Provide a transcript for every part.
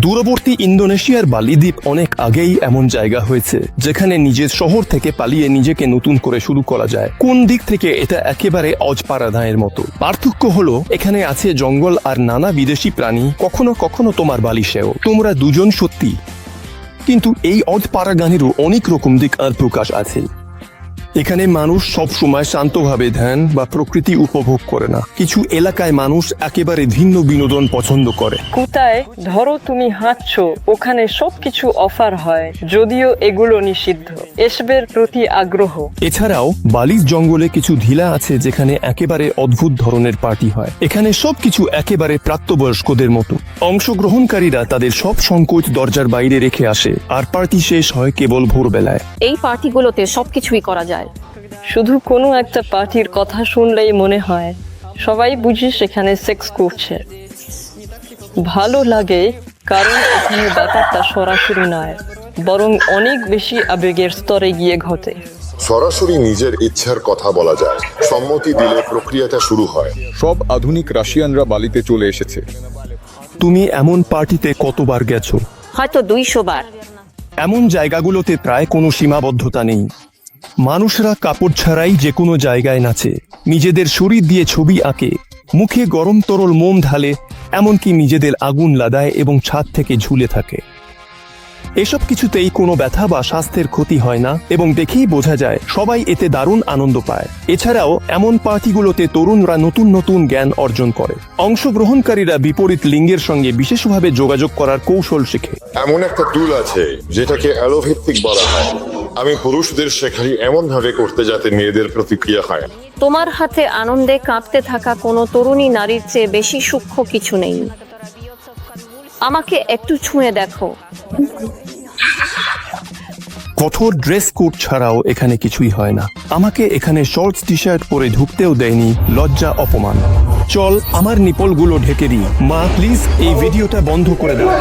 দূরবর্তী ইন্দোনেশিয়ার বালি দ্বীপ অনেক আগেই এমন জায়গা হয়েছে যেখানে নিজের শহর থেকে পালিয়ে নিজেকে নতুন করে শুরু করা যায়। কোন দিক থেকে এটা একেবারে অজপাড়াধাঁয়ের মতো। পার্থক্য হলো এখানে আছে জঙ্গল আর নানা বিদেশি প্রাণী, কখনো কখনো তোমার বালিশেও। তোমরা দুজন সত্যি, কিন্তু এই অজপাড়াগানেরও অনেক রকম দিক আর প্রকাশ আছে। এখানে মানুষ সব সময় শান্তভাবে ধ্যান বা প্রকৃতি উপভোগ করে না। কিছু এলাকায় মানুষ একেবারে ভিন্ন বিনোদন পছন্দ করে। কোথায় ধরো তুমি হাঁটছো, ওখানে সবকিছু অফার হয়, যদিও এগুলো নিষিদ্ধ। এসবের প্রতি আগ্রহ। এছাড়াও বালির জঙ্গলে কিছু ঢিলা আছে যেখানে একেবারে অদ্ভুত ধরনের পার্টি হয়। এখানে সবকিছু একেবারে প্রাপ্তবয়স্কদের মতো। অংশগ্রহণকারীরা তাদের সব সংকোচ দরজার বাইরে রেখে আসে, আর পার্টি শেষ হয় কেবল ভোরবেলায়। এই পার্টিগুলোতে সবকিছুই করা যায়। শুধু কোনো একটা পার্টির কথা শুনলেই মনে হয় সবাই বুঝি সেখানে সেক্স করছে। ভালো লাগে কারণ এখানে ব্যাপারটা সরাসরি নয়, বরং অনেক বেশি আবেগের স্তরে গিয়ে ঘটে। সরাসরি নিজের ইচ্ছার কথা বলা যায়। সম্মতি দিলে প্রক্রিয়াটা শুরু হয়। সব আধুনিক রাশিয়ানরা বালিতে চলে এসেছে। তুমি এমন পার্টিতে কতবার গেছো? হয়তো 200 বার। এমন জায়গাগুলোতে প্রায় কোনো সীমাবদ্ধতা নেই। মানুষরা কাপড় ছাড়াই যে কোনো জায়গায় নাচে, নিজেদের শরীর দিয়ে ছবি আঁকে, মুখে গরম তরল মোম ঢালে, এমনকি নিজেদের আগুন লাগায় এবং ছাদ থেকে ঝুলে থাকে। এসব কিছুতেই কোনো ব্যথা বা স্বাস্থ্যের ক্ষতি হয় না, এবং দেখেই বোঝা যায় সবাই এতে দারুণ আনন্দ পায়। এছাড়াও এমন পার্টিগুলোতে তরুণরা নতুন নতুন জ্ঞান অর্জন করে। অংশগ্রহণকারীরা বিপরীত লিঙ্গের সঙ্গে বিশেষভাবে যোগাযোগ করার কৌশল শেখে। এমন একটা টুল আছে যেটাকে অ্যালোভিত্তিক বলা হয়। আমি পুরুষদের শেখাই এমন ভাবে করতে যাতে মেয়েদের প্রতিক্রিয়া হয়। তোমার হাতে আনন্দে কাঁপতে থাকা কোনো তরুণী নারীর চেয়ে বেশি সূক্ষ্ম কিছু নেই। আমাকে একটু ছুঁয়ে দেখো। কঠোর ড্রেস কোড ছাড়াও এখানে কিছুই হয় না। আমাকে এখানে শর্টস টি শার্ট পরে ঢুকতেও দেয়নি, লজ্জা অপমান। চল আমার নিপলগুলো ঢেকে দিই। মা প্লিজ এই ভিডিওটা বন্ধ করে দাও।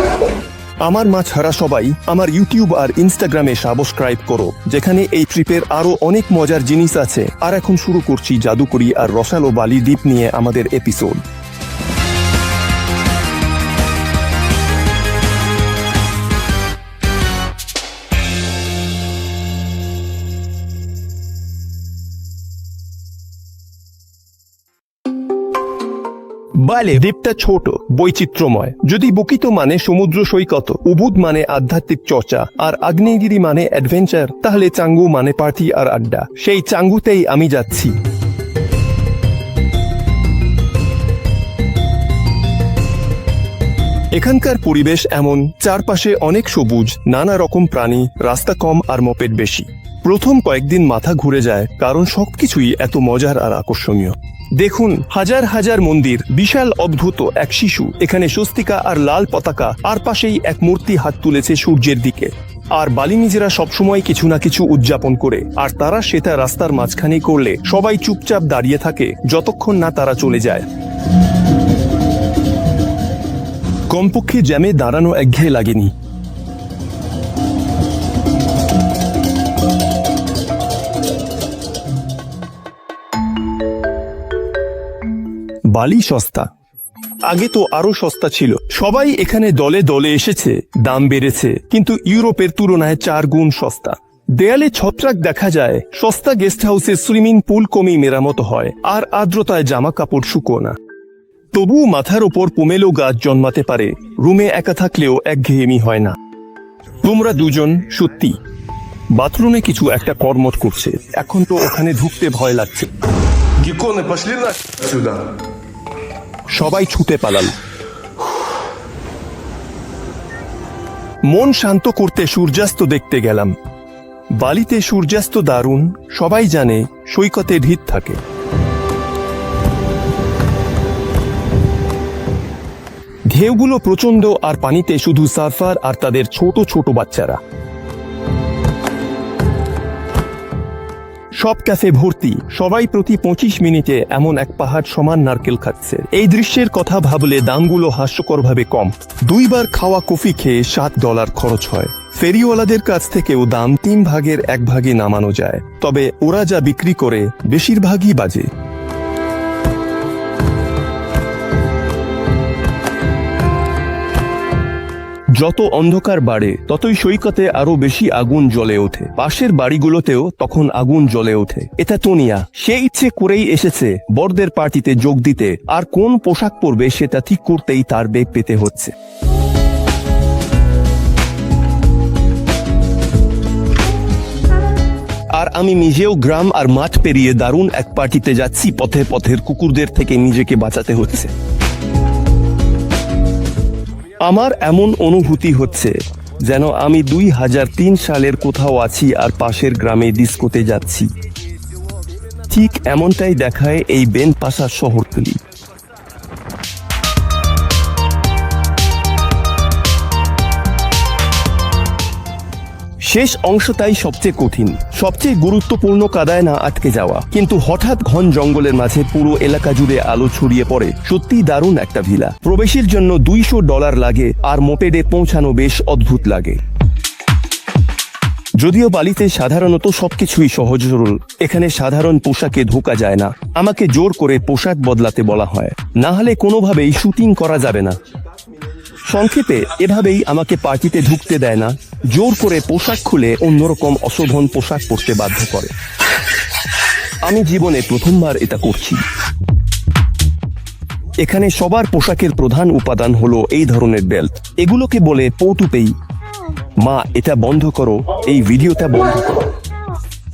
আমার মা ছাড়া সবাই আমার ইউটিউব আর ইনস্টাগ্রামে সাবস্ক্রাইব করো, যেখানে এই ট্রিপের আরো অনেক মজার জিনিস আছে। আর এখন শুরু করছি জাদুকরি আর রসালো বালি দ্বীপ নিয়ে আমাদের এপিসোড। বালি দ্বীপটা ছোট, বৈচিত্র্যময়। যদি বকিত মানে সমুদ্র সৈকত, উবুদ মানে আধ্যাত্মিক চর্চা, আর আগ্নেয়গিরি মানে অ্যাডভেঞ্চার, তাহলে চাঙ্গু মানে পার্টি আর আড্ডা। সেই চাঙ্গুতেই আমি যাচ্ছি। এখানকার পরিবেশ এমন, চারপাশে অনেক সবুজ, নানা রকম প্রাণী, রাস্তা কম আর মপেড বেশি। প্রথম কয়েকদিন মাথা ঘুরে যায়, কারণ সবকিছুই এত মজার আর আকর্ষণীয়। দেখুন, হাজার হাজার মন্দির, বিশাল অদ্ভুত এক শিশু, এখানে স্বস্তিকা আর লাল পতাকা, আর পাশেই এক মূর্তি হাত তুলেছে সূর্যের দিকে। আর বালিনিজেরা সবসময় কিছু না কিছু উদযাপন করে, আর তারা সেটা রাস্তার মাঝখানে করলে সবাই চুপচাপ দাঁড়িয়ে থাকে যতক্ষণ না তারা চলে যায়। কমপক্ষে জ্যামে দাঁড়ানো একঘেয়ে লাগেনি। বালি সস্তা। আগে তো আরো সস্তা ছিল। সবাই এখানে দলে দলে এসেছে, দাম বেড়েছে, কিন্তু ইউরোপের তুলনায় 4 গুণ সস্তা। দেয়ালে ছত্রাক দেখা যায়, সস্তা গেস্ট হাউসে সুইমিং পুল কমই মেরামত হয়, আর আর্দ্রতায় জামা কাপড় শুকো না। তবুও মাথার ওপর পোমেলো গাছ জন্মাতে পারে, রুমে একা থাকলেও একঘেয়েমি হয় না। তোমরা দুজন সত্যি। বাথরুমে কিছু একটা কর্মট করছে, এখন তো ওখানে ঢুকতে ভয় লাগছে। Гекконы, пошли отсюда. সবাই ছুটে পালাল। মন শান্ত করতে সূর্যাস্ত দেখতে গেলাম। বালিতে সূর্যাস্ত দারুণ, সবাই জানে, সৈকতে ঢিত থাকে। ঢেউগুলো প্রচন্ড, আর পানিতে শুধু সার্ফার আর তাদের ছোট ছোট বাচ্চারা। সব ক্যাফে ভর্তি, সবাই প্রতি 25 মিনিটে এমন এক পাহাড় সমান নারকেল খাচ্ছে। এই দৃশ্যের কথা ভাবলে দামগুলো হাস্যকরভাবে কম। 2 বার খাওয়া কফি খেয়ে $7 খরচ হয়। ফেরিওয়ালাদের কাছ থেকেও দাম 3 ভাগের 1 ভাগে নামানো যায়, তবে ওরা যা বিক্রি করে বেশিরভাগই বাজে। যত অন্ধকার বাড়ে ততই সৈকতে আরো বেশি আগুন জ্বলে ওঠে। পাশের বাড়িগুলোতেও তখন আগুন জ্বলে ওঠে। এটা তোনিয়া, সে ইচ্ছে করেই এসেছে বড়দের পার্টিতে যোগ দিতে, আর কোন পোশাক পরবে সেটা ঠিক করতেই তার বেগ পেতে হচ্ছে। আর আমি নিজেও গ্রাম আর মাঠ পেরিয়ে দারুণ এক পার্টিতে যাচ্ছি। পথে পথের কুকুরদের থেকে নিজেকে বাঁচাতে হচ্ছে। আমার এমন অনুভূতি হচ্ছে যেন আমি 2003 সালের কোথাও আছি আর পাশের গ্রামে ডিস্কোতে যাচ্ছি। ঠিক এমনটাই দেখায় এই বেনপাসা শহরতলি। শেষ অংশটাই সবচেয়ে কঠিন, সবচেয়ে গুরুত্বপূর্ণ কাদায় না আটকে যাওয়া। কিন্তু হঠাৎ ঘন জঙ্গলের মাঝে পুরো এলাকা জুড়ে আলো ছড়িয়ে পড়ে। সত্যি দারুণ একটা ভিলা। প্রবেশের জন্য $200 লাগে, আর মোপেডে পৌঁছানো বেশ অদ্ভুত লাগে। যদিও বালিতে সাধারণত সবকিছুই সহজ সরল, এখানে সাধারণ পোশাকে ঢোকা যায় না। আমাকে জোর করে পোশাক বদলাতে বলা হয়, না হলে কোনোভাবেই শুটিং করা যাবে না। সংক্ষেপে এভাবেই আমাকে পার্টিতে ঢুকতে দেয় না, জোর করে পোশাক খুলে অন্যরকম অশোভন পোশাক পরতে বাধ্য করে। আমি জীবনে প্রথমবার এটা করছি। এখানে সবার পোশাকের প্রধান উপাদান হলো এই ধরনের বেল্ট। এগুলোকে বলে পৌটুপেই। মা, এটা বন্ধ করো, এই ভিডিওটা বন্ধ করো।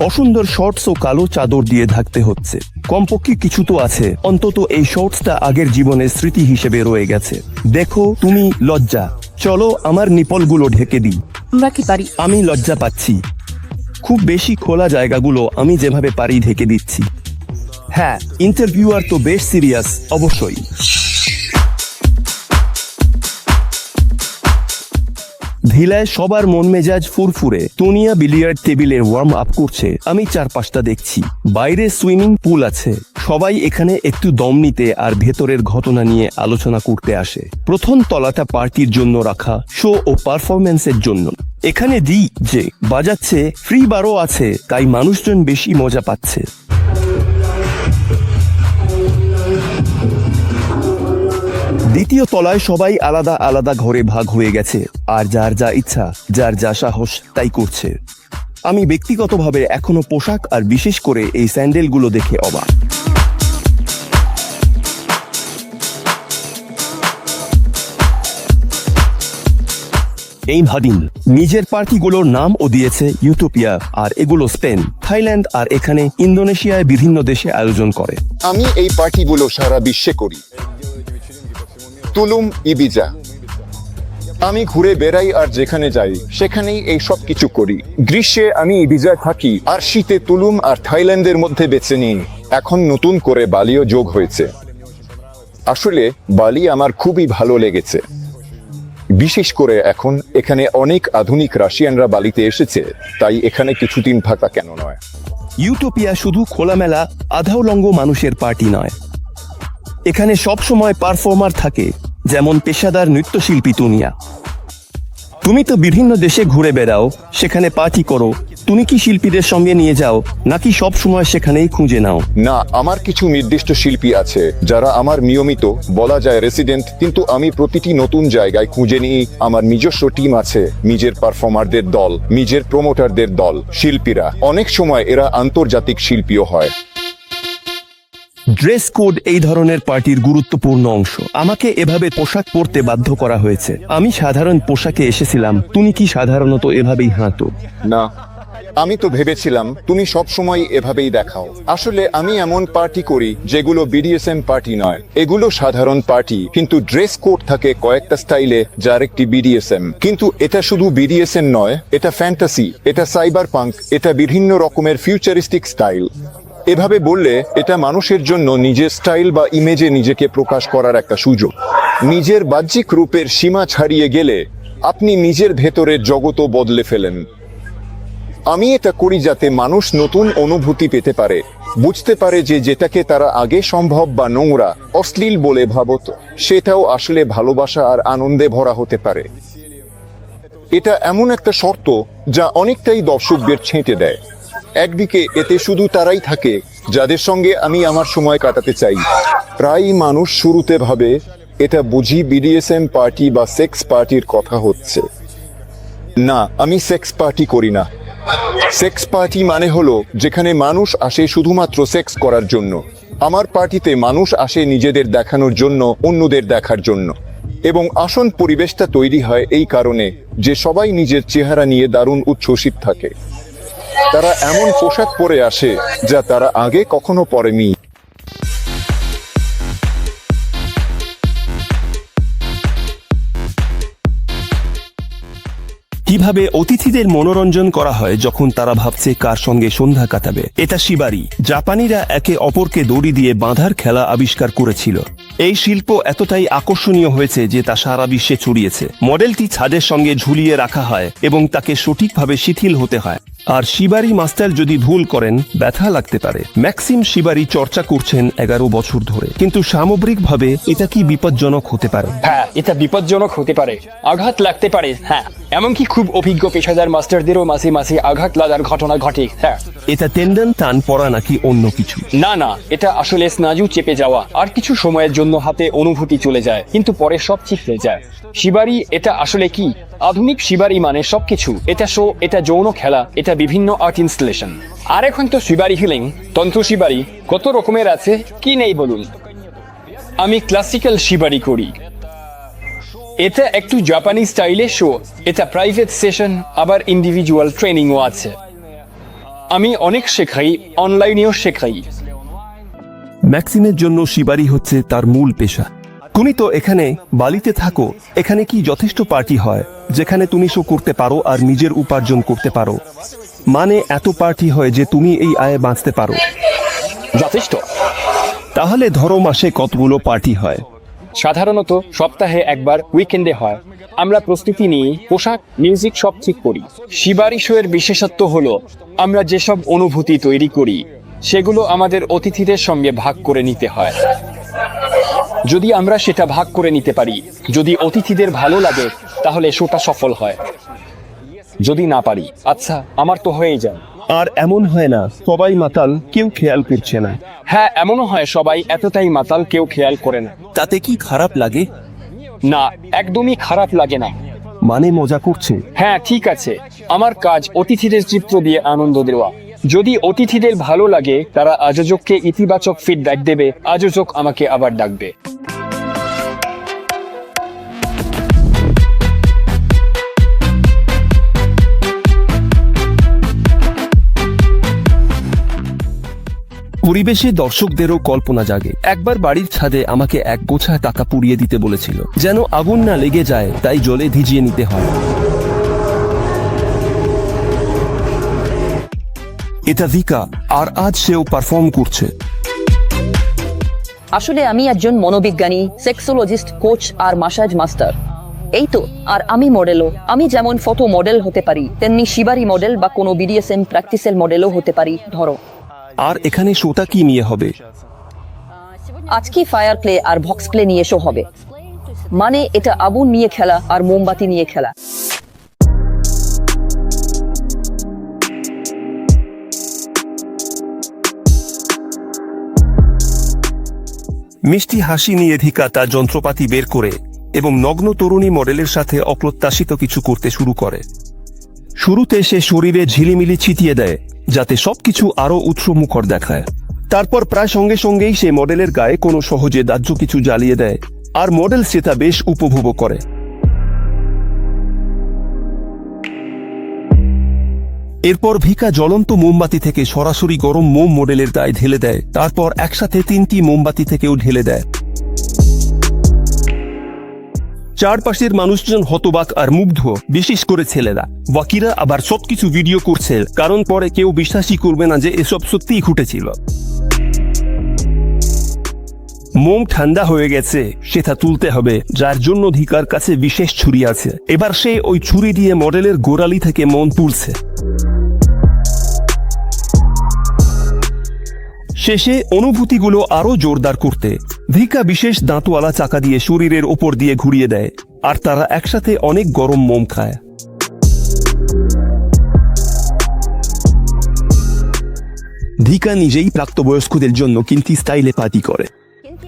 অসুন্দর শর্টস ও কালো চাদর দিয়ে ঢাকতে হচ্ছে। কমপক্ষে কিছু তো আছে, অন্তত এই শর্টসটা আগের জীবনের স্মৃতি হিসেবে রয়ে গেছে। দেখো তুমি লজ্জা, চলো আমার নিপলগুলো ঢেকে দিই। আমরা কি পারি? আমি লজ্জা পাচ্ছি। খুব বেশি খোলা জায়গাগুলো আমি যেভাবে পারি ঢেকে দিচ্ছি। হ্যাঁ, ইন্টারভিউয়ার তো বেশ সিরিয়াস, অবশ্যই। ভিলায় সবার মন মেজাজ ফুরফুরে। তোনিয়া বিলিয়ার্ড টেবিলে ওয়ার্ম আপ করছে। আমি চারপাশটা দেখছি। বাইরে সুইমিং পুল আছে। সবাই এখানে একটু দম নিতে আর ভেতরের ঘটনা নিয়ে আলোচনা করতে আসে। প্রথম তলাটা পার্টির জন্য রাখা, শো ও পারফরমেন্সের জন্য। এখানে যে বাজাচ্ছে, ফ্রি বারও আছে, তাই মানুষজন বেশি মজা পাচ্ছে। দ্বিতীয় তলায় সবাই আলাদা আলাদা ঘরে ভাগ হয়ে গেছে, আর যার যা ইচ্ছা, যার যা সাহস তাই করছে। আমি ব্যক্তিগতভাবে এখনো পোশাক আর বিশেষ করে এই স্যান্ডেলগুলো দেখে অবাক। এই ভাদিন নিজের পার্টিগুলোর নামও দিয়েছে ইউটোপিয়া, আর এগুলো স্পেন, থাইল্যান্ড আর এখানে ইন্দোনেশিয়ায় বিভিন্ন দেশে আয়োজন করে। আমি এই পার্টিগুলো সারা বিশ্বে করি। তুলুম, ইবিজা। আমি ঘুরে বেড়াই আর যেখানে যাই সেখানেই এই সব কিছু করি। গ্রীষ্মে আমি ইবিজায় থাকি আর শীতে তুলুম আর থাইল্যান্ডের মধ্যে বেছে নিই। এখন নতুন করে বালিও যোগ হয়েছে। আসলে বালি আমার খুবই ভালো লেগেছে, বিশেষ করে এখন এখানে অনেক আধুনিক রাশিয়ানরা বালিতে এসেছে, তাই এখানে কিছুদিন থাকা কেন নয়। ইউটোপিয়া শুধু খোলামেলা আধা উলঙ্গ মানুষের পার্টি নয়। এখানে সব সময় পারফর্মার থাকে, যেমন পেশাদার নৃত্যশিল্পী তোনিয়া। তুমি তো বিভিন্ন দেশে ঘুরে বেড়াও, সেখানে পার্টি করো। তুমি কি শিল্পীদের সঙ্গে নিয়ে যাও, নাকি সব সময় সেখানেই খুঁজে নাও? না, আমার কিছু নির্দিষ্ট শিল্পী আছে যারা আমার নিয়মিত, বলা যায় রেসিডেন্ট, কিন্তু আমি প্রতিটি নতুন জায়গায় খুঁজে নিই। আমার নিজস্ব টিম আছে, নিজের পারফর্মারদের দল, নিজের প্রমোটারদের দল। শিল্পীরা অনেক সময় এরা আন্তর্জাতিক শিল্পীও হয়। ড্রেস কোড এই ধরনের পার্টির গুরুত্বপূর্ণ অংশ। আমাকে এভাবে পোশাক পরতে বাধ্য করা হয়েছে। আমি সাধারণ পোশাকে এসেছিলাম। তুমি কি সাধারণত এভাবেই হাঁটো? না, আমি তো ভেবেছিলাম তুমি সব সময় এভাবেই দেখাও। আসলে আমি এমন পার্টি করি যেগুলো বিডিএসএম পার্টি নয়। এগুলো সাধারণ পার্টি, কিন্তু ড্রেস কোড থাকে কয়েকটা স্টাইলে, যার একটি বিডিএসএম। কিন্তু এটা শুধু বিডিএসএম নয়, এটা ফ্যান্টাসি, এটা সাইবার পাঙ্ক, এটা বিভিন্ন রকমের ফিউচারিস্টিক স্টাইল। এভাবে বললে এটা মানুষের জন্য নিজের স্টাইল বা ইমেজে নিজেকে প্রকাশ করার একটা সুযোগ। নিজের বাহ্যিক রূপের সীমা ছাড়িয়ে গেলে আপনি নিজের ভেতরের জগতও বদলে ফেলেন। আমি এটা করি যাতে মানুষ নতুন অনুভূতি পেতে পারে, বুঝতে পারে যে যেটাকে তারা আগে সম্ভব বা নোংরা, অশ্লীল বলে ভাবত, সেটাও আসলে ভালোবাসা আর আনন্দে ভরা হতে পারে। এটা এমন একটা শর্ত যা অনেকটাই দর্শকদের ছেঁটে দেয়। একদিকে এতে শুধু তারাই থাকে যাদের সঙ্গে আমি আমার সময় কাটাতে চাই। প্রায়ই মানুষ শুরুতে ভাবে এটা বুঝি বিডিএসএম পার্টি বা সেক্স পার্টির কথা হচ্ছে। না, আমি সেক্স পার্টি করি না। সেক্স পার্টি মানে হলো যেখানে মানুষ আসে শুধুমাত্র সেক্স করার জন্য। আমার পার্টিতে মানুষ আসে নিজেদের দেখানোর জন্য, অন্যদের দেখার জন্য। এবং আসল পরিবেশটা তৈরি হয় এই কারণে যে সবাই নিজের চেহারা নিয়ে দারুণ উচ্ছ্বসিত থাকে। তারা এমন পোশাক পরে আসে যা তারা আগে কখনো পরেনি। কিভাবে অতিথিদের মনোরঞ্জন করা হয় যখন তারা ভাবছে কার সঙ্গে সন্ধ্যা কাটাবে? এটা শিবারি। জাপানিরা একে অপরকে দড়ি দিয়ে বাঁধার খেলা আবিষ্কার করেছিল। এই শিল্প এতটাই আকর্ষণীয় হয়েছে যে তা সারা বিশ্বে ছড়িয়েছে। মডেলটি ছাদের সঙ্গে ঝুলিয়ে রাখা হয় এবং তাকে সঠিকভাবে শিথিল হতে হয়। আর শিবারি মাস্টার যদি ভুল করেন ব্যথা লাগতে পারে। ম্যাক্সিম শিবারি চর্চা করছেন 11 বছর ধরে, কিন্তু সামগ্রিকভাবে এটা কি বিপজ্জনক হতে পারে? হ্যাঁ, এটা বিপজ্জনক হতে পারে, আঘাত লাগতে পারে। হ্যাঁ, এমনকি খুব অভিজ্ঞ পেশাদার মাস্টারদেরও মাঝে মাঝে আঘাত লাগার ঘটনা ঘটে। হ্যাঁ, এটা টেন্ডন টান পড়া নাকি অন্য কিছু? না না, এটা আসলে স্নায়ু চেপে যাওয়া, আর কিছু সময়ের জন্য হাতে অনুভূতি চলে যায়, কিন্তু পরে সব ঠিক হয়ে যায়। শিবারি এটা আসলে কি? আধুনিক শিবারি মানে সবকিছু। এটা শো, এটা যৌন খেলা, এটা বিভিন্ন আর্ট ইনস্টলেশন। আর এখন তো শিবারি হিলিং, তন্ত্র শিবারি, কত রকমের আছে, কি নেই বলুন। আমি ক্লাসিক্যাল শিবারি করি। এটা একটু জাপানি স্টাইলে শো, এটা প্রাইভেট সেশন, আবার ইন্ডিভিজুয়াল ট্রেনিংও আছে। আমি অনেক শেখাই, অনলাইনেও শেখাই। ম্যাক্সিমের জন্য শিবারি হচ্ছে তার মূল পেশা। তুমি তো এখানে বালিতে থাকো, এখানে কি যথেষ্ট পার্টি হয় যেখানে তুমি শো করতে পারো আর নিজের উপার্জন করতে পারো? মানে এত পার্টি হয় যে তুমি এই আয়ে বাঁচতে পারো? যথেষ্ট। তাহলে ধরো মাসে কতগুলো পার্টি হয়? সাধারণত সপ্তাহে একবার, উইকেন্ডে হয়। আমরা প্রস্তুতি নিয়ে পোশাক, মিউজিক সব ঠিক করি। শিবারি শো এর বিশেষত্ব হলো আমরা যেসব অনুভূতি তৈরি করি সেগুলো আমাদের অতিথিদের সঙ্গে ভাগ করে নিতে হয়। যদি আমরা সেটা ভাগ করে নিতে পারি, যদি অতিথিদের ভালো লাগে, তাহলে শোটা সফল হয়। যদি না পারি, আচ্ছা, আমার তো হয়েই যায়। আর এমন হয় না সবাই মাতাল, কেউ খেয়াল করছে না? হ্যাঁ, এমনও হয় সবাই এতটাই মাতাল, কেউ খেয়াল করে না। তাতে কি খারাপ লাগে? না, একদমই খারাপ লাগে না। মানে মজা করছে? হ্যাঁ, ঠিক আছে। আমার কাজ অতিথিদের চিত্র দিয়ে আনন্দ দেওয়া। যদি অতিথিদের ভালো লাগে, তারা আয়োজককে ইতিবাচক ফিডব্যাক দেবে, আয়োজক আমাকে আবার ডাকবে। পরিবেশে দর্শকদেরও কল্পনা জাগে। একবার বাড়ির ছাদে আমাকে এক গোছা টাকা পুড়িয়ে দিতে বলেছিল, যেন আগুন না লেগে যায় তাই জলে ভিজিয়ে নিতে হয়। এটা ভিকা, আর আজ সেও পারফর্ম করছে। আসলে আমি একজন মনোবিজ্ঞানী, সেক্সোলজিস্ট, কোচ আর মাসাজ মাস্টার। এই তো, আর আমি মডেলও। আমি যেমন ফটো মডেল হতে পারি, তেমনি শিবারি মডেল বা কোনো বিডিএসএম প্র্যাকটিসের মডেলও হতে পারি, ধরো। আর এখানে শোটা কি নিয়ে হবে? আজকে ফায়ার প্লে আর ভক্স প্লে নিয়ে শো হবে। মানে এটা আগুন নিয়ে খেলা আর মোমবাতি নিয়ে খেলা। মিষ্টি হাসি নিয়ে ধিকা তার যন্ত্রপাতি বের করে এবং নগ্ন তরুণী মডেলের সাথে অপ্রত্যাশিত কিছু করতে শুরু করে। শুরুতে সে শরীরে ঝিলিমিলি ছিটিয়ে দেয় যাতে সবকিছু আরো উৎসমুখর দেখায়। তারপর প্রায় সঙ্গে সঙ্গেই সে মডেলের গায়ে কোনো সহজে দাহ্য কিছু জ্বালিয়ে দেয়, আর মডেল সেটা বেশ উপভোগ করে। এরপর ভিকা জ্বলন্ত মোমবাতি থেকে সরাসরি গরম মোম মডেলের গায়ে ঢেলে দেয়, তারপর একসাথে 3টি মোমবাতি থেকেও ঢেলে দেয়। চারপাশের মানুষজন হতবাক আর মুগ্ধ, বিশেষ করে ছেলেরা। বাকিরা আবার সবকিছু ভিডিও করছে, কারণ পরে কেউ বিশ্বাসই করবে না যে এসব সত্যিই ঘটেছিল। মোম ঠান্ডা হয়ে গেছে, সেটা তুলতে হবে, যার জন্য ধিকার কাছে বিশেষ ছুরি আছে। এবার সে ওই ছুরি দিয়ে মডেলের গোড়ালি থেকে মোম তুলছে। শেষে অনুভূতিগুলো আরো জোরদার করতে ভিকা বিশেষ দাঁতওয়ালা চাকা দিয়ে শরীরের ওপর দিয়ে ঘুরিয়ে দেয়, আর তারা একসাথে অনেক গরম মোম খায়। ভিকা নিজেই প্রাপ্তবয়স্কদের জন্য কিন্তু স্টাইলে পার্টি করে।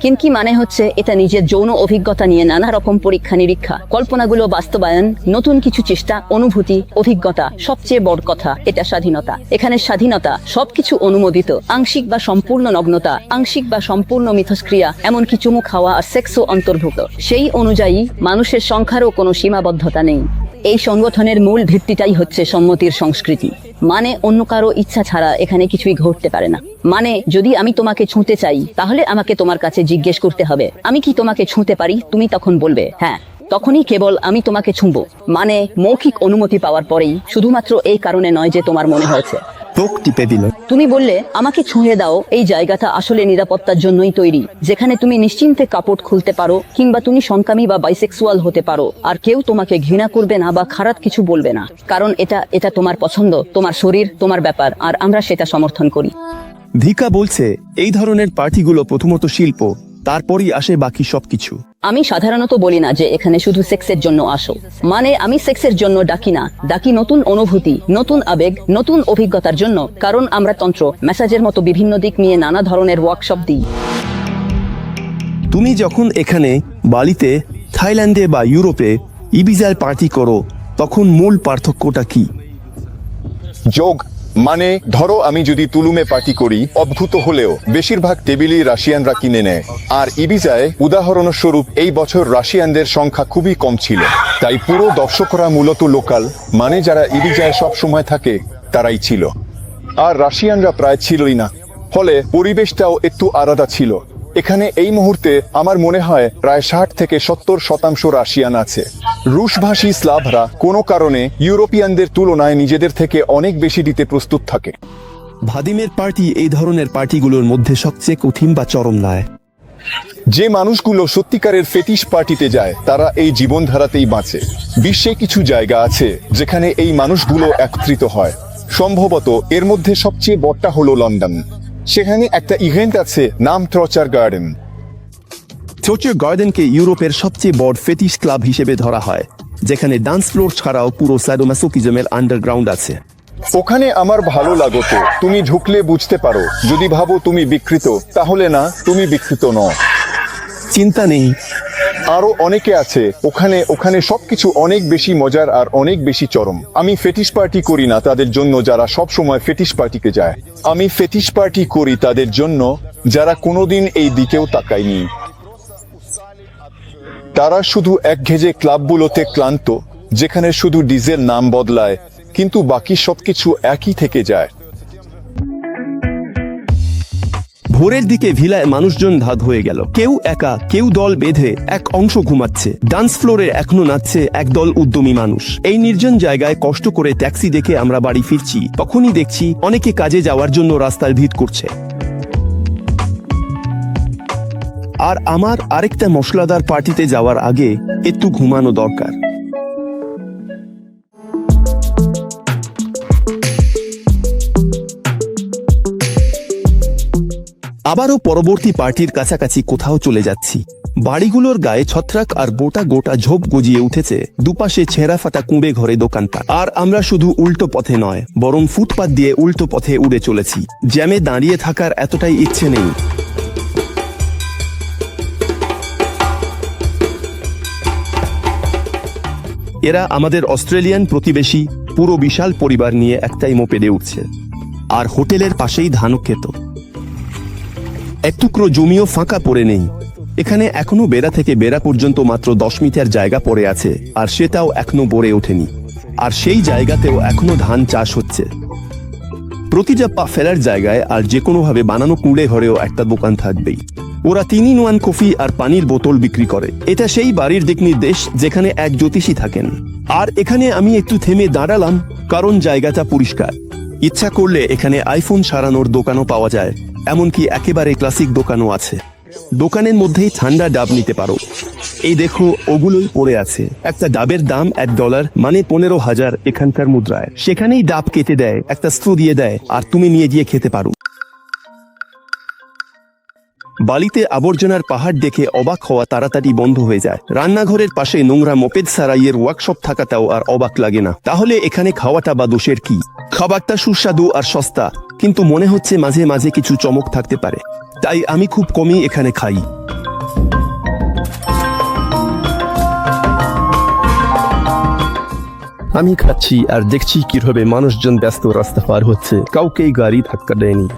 কিন্তু মানে হচ্ছে এটা নিজের যৌন অভিজ্ঞতা নিয়ে নানা রকম পরীক্ষা নিরীক্ষা, কল্পনাগুলো বাস্তবায়ন, নতুন কিছু চেষ্টা, অনুভূতি, অভিজ্ঞতা। সবচেয়ে বড় কথা এটা স্বাধীনতা। এখানে স্বাধীনতা সবকিছু অনুমোদিত, আংশিক বা সম্পূর্ণ নগ্নতা, আংশিক বা সম্পূর্ণ মিথস্ক্রিয়া, এমনকি চুমু খাওয়া আর সেক্সও অন্তর্ভুক্ত। সেই অনুযায়ী মানুষের সংখ্যারও কোনো সীমাবদ্ধতা নেই। এই সংগঠনের মূল ভিত্তিটাই হচ্ছে সম্মতির সংস্কৃতি। মানে অন্য কারো ইচ্ছা ছাড়া এখানে কিছুই ঘটতে পারে না। মানে যদি আমি তোমাকে ছুঁতে চাই তাহলে আমাকে তোমার কাছে জিজ্ঞেস করতে হবে, আমি কি তোমাকে ছুঁতে পারি? তুমি তখন বলবে হ্যাঁ, তখনই কেবল আমি তোমাকে ছুঁবো। মানে মৌখিক অনুমতি পাওয়ার পরেই, শুধুমাত্র এই কারণে নয় যে তোমার মনে হয়েছে। চোখ টিপে দিল। তুমি বললে আমাকে ছুঁয়ে দাও। এই জায়গাটা আসলে নিরাপত্তার জন্যই তৈরি, যেখানে তুমি নিশ্চিন্তে কাপড় খুলতে পারো, কিংবা তুমি সংকামী বা বাইসেক্সুয়াল হতে পারো, আর কেউ তোমাকে ঘৃণা করবে না বা খারাপ কিছু বলবে না, কারণ এটা তোমার পছন্দ, তোমার শরীর, তোমার ব্যাপার, আর আমরা সেটা সমর্থন করি। ধিকা বলছে এই ধরনের পার্টিগুলো প্রথমত শিল্প, তারপরই আসে বাকি সবকিছু। আমি সাধারণত বলি না যে এখানে শুধু সেক্সের জন্য আসো। মানে আমি সেক্সের জন্য ডাকি না, ডাকি নতুন অনুভূতি, নতুন আবেগ, নতুন অভিজ্ঞতার জন্য। কারণ আমরা তন্ত্র, মেসাজের মতো বিভিন্ন দিক নিয়ে নানা ধরনের ওয়ার্কশপ দিই। তুমি যখন এখানে বালিতে, থাইল্যান্ডে বা ইউরোপে ইবিজায় পার্টি করো, তখন মূল পার্থক্যটা কি? যোগ। মানে ধরো আমি যদি তুলুমে পার্টি করি, অদ্ভুত হলেও বেশিরভাগ টেবিলই রাশিয়ানরা কিনে নেয়। আর ইবিজায় উদাহরণস্বরূপ এই বছর রাশিয়ানদের সংখ্যা খুবই কম ছিল, তাই পুরো দর্শকরা মূলত লোকাল, মানে যারা ইবিজায় সব সময় থাকে তারাই ছিল। আর রাশিয়ানরা প্রায় ছিলই না, ফলে পরিবেশটাও একটু আলাদা ছিল। এখানে এই মুহূর্তে আমার মনে হয় প্রায় 60 থেকে 70% রাশিয়ান আছে। রুশভাষী স্লাভরা কোনো কারণে ইউরোপিয়ানদের তুলনায় নিজেদের থেকে অনেক বেশি দিতে প্রস্তুত থাকে। ভাদিমের পার্টি এই ধরনের পার্টিগুলোর মধ্যে সবচেয়ে কঠিন বা চরম নয়। যে মানুষগুলো সত্যিকারের ফেটিশ পার্টিতে যায় তারা এই জীবনধারাতেই বাঁচে। বিশ্বে কিছু জায়গা আছে যেখানে এই মানুষগুলো একত্রিত হয়। সম্ভবত এর মধ্যে সবচেয়ে বড়টা হলো লন্ডন। সেখানে একটা ইভেন্ট আছে, নাম টর্চার গার্ডেন। টর্চার গার্ডেনকে ইউরোপের সবচেয়ে বড় ফেটিশ ক্লাব হিসেবে ধরা হয়, যেখানে ডান্স ফ্লোর ছাড়াও পুরো সাডোমাসোকিজমের আন্ডারগ্রাউন্ড আছে। ওখানে আমার ভালো লাগতো, তুমি ঢুকলে বুঝতে পারো। যদি ভাবো তুমি বিকৃত, তাহলে না, তুমি বিকৃত নও। চিন্তা নেই। আরো অনেকে আছে ওখানে সবকিছু অনেক বেশি মজার আর অনেক বেশি চরম। আমি ফেটিশ পার্টি করি না তাদের জন্য যারা সব সময় ফেটিশ পার্টিতে যায়। আমি ফেটিশ পার্টি করি তাদের জন্য যারা কোনোদিন এই দিকেও তাকায়নি। তারা শুধু একঘেয়ে ক্লাবগুলোতে ক্লান্ত, যেখানে শুধু ডিজের নাম বদলায় কিন্তু বাকি সবকিছু একই থেকে যায়। ভোরের দিকে ভিলায় মানুষজন ধাদ হয়ে গেল। কেউ একা, কেউ দল বেঁধে, এক অংশ ঘুমাচ্ছে। ডান্স ফ্লোরে এখনো নাচছে একদল উদ্যমী মানুষ। এই নির্জন জায়গায় কষ্ট করে ট্যাক্সি দেখে আমরা বাড়ি ফিরছি, তখনই দেখছি অনেকে কাজে যাওয়ার জন্য রাস্তায় ভিড় করছে। আর আমার আরেকটা মশলাদার পার্টিতে যাওয়ার আগে একটু ঘুমানো দরকার। আবারও পরবর্তী পার্টির কাছাকাছি কোথাও চলে যাচ্ছি। বাড়িগুলোর গায়ে ছত্রাক আর গোটা গোটা ঝোপ গজিয়ে উঠেছে, দুপাশে ছেঁড়া ফাটা কুঁড়ে ঘরে দোকানপাট। আর আমরা শুধু উল্টো পথে নয়, বরং ফুটপাত দিয়ে উল্টো পথে উড়ে চলেছি। জ্যামে দাঁড়িয়ে থাকার এতটাই ইচ্ছে নেই। এরা আমাদের অস্ট্রেলিয়ান প্রতিবেশী, পুরো বিশাল পরিবার নিয়ে একটাই মোপেডে উঠছে। আর হোটেলের পাশেই ধানক্ষেত। এক টুকরো জমিও ফাঁকা পড়ে নেই। এখানে এখনো বেড়া থেকে বেড়া পর্যন্ত মাত্র 10 মিটার জায়গা পড়ে আছে, আর সেটাও এখনো ভরে ওঠেনি। আর সেই জায়গাতেও এখনো ধান চাষ হচ্ছে। প্রতিটা পা ফেলার জায়গায় আর যে কোনোভাবে বানানো কুঁড়ে ঘরেও একটা দোকান থাকবেই। ওরা 3-in-1 কফি আর পানির বোতল বিক্রি করে। এটা সেই বাড়ির দিক নির্দেশ যেখানে এক জ্যোতিষী থাকেন। আর এখানে আমি একটু থেমে দাঁড়ালাম, কারণ জায়গাটা পরিষ্কার। ইচ্ছা করলে এখানে আইফোন সারানোর দোকানও পাওয়া যায়, এমনকি একেবারে ক্লাসিক দোকানও আছে। দোকানের মধ্যেই ঠান্ডা ডাব নিতে পারো। এই দেখো, ওগুলোই পড়ে আছে। একটা ডাবের দাম $1, মানে 15,000 এখানকার মুদ্রায়। সেখানেই ডাব কেটে দেয়, একটা স্ট্রো দিয়ে দেয়, আর তুমি নিয়ে গিয়ে খেতে পারো। বালিতে আবর্জনার পাহাড় দেখে অবাক হওয়া তাড়াতাড়ি বন্ধ হয়ে যায়। রান্নাঘরের পাশে নোংরা মোপেড সারাইয়ের ওয়ার্কশপ থাকাটাও আর অবাক লাগে না। তাহলে এখানে খাওয়াটা বা দোষের কি? খাবারটা সুস্বাদু আর সস্তা, কিন্তু মনে হচ্ছে মাঝে মাঝে কিছু চমক থাকতে পারে। তাই আমি খুব কমই এখানে খাই। আমি খাচ্ছি আর দেখছি কিভাবে মানুষজন ব্যস্ত রাস্তা পার হচ্ছে, কাউকেই গাড়ি ধাক্কা দেয়নি।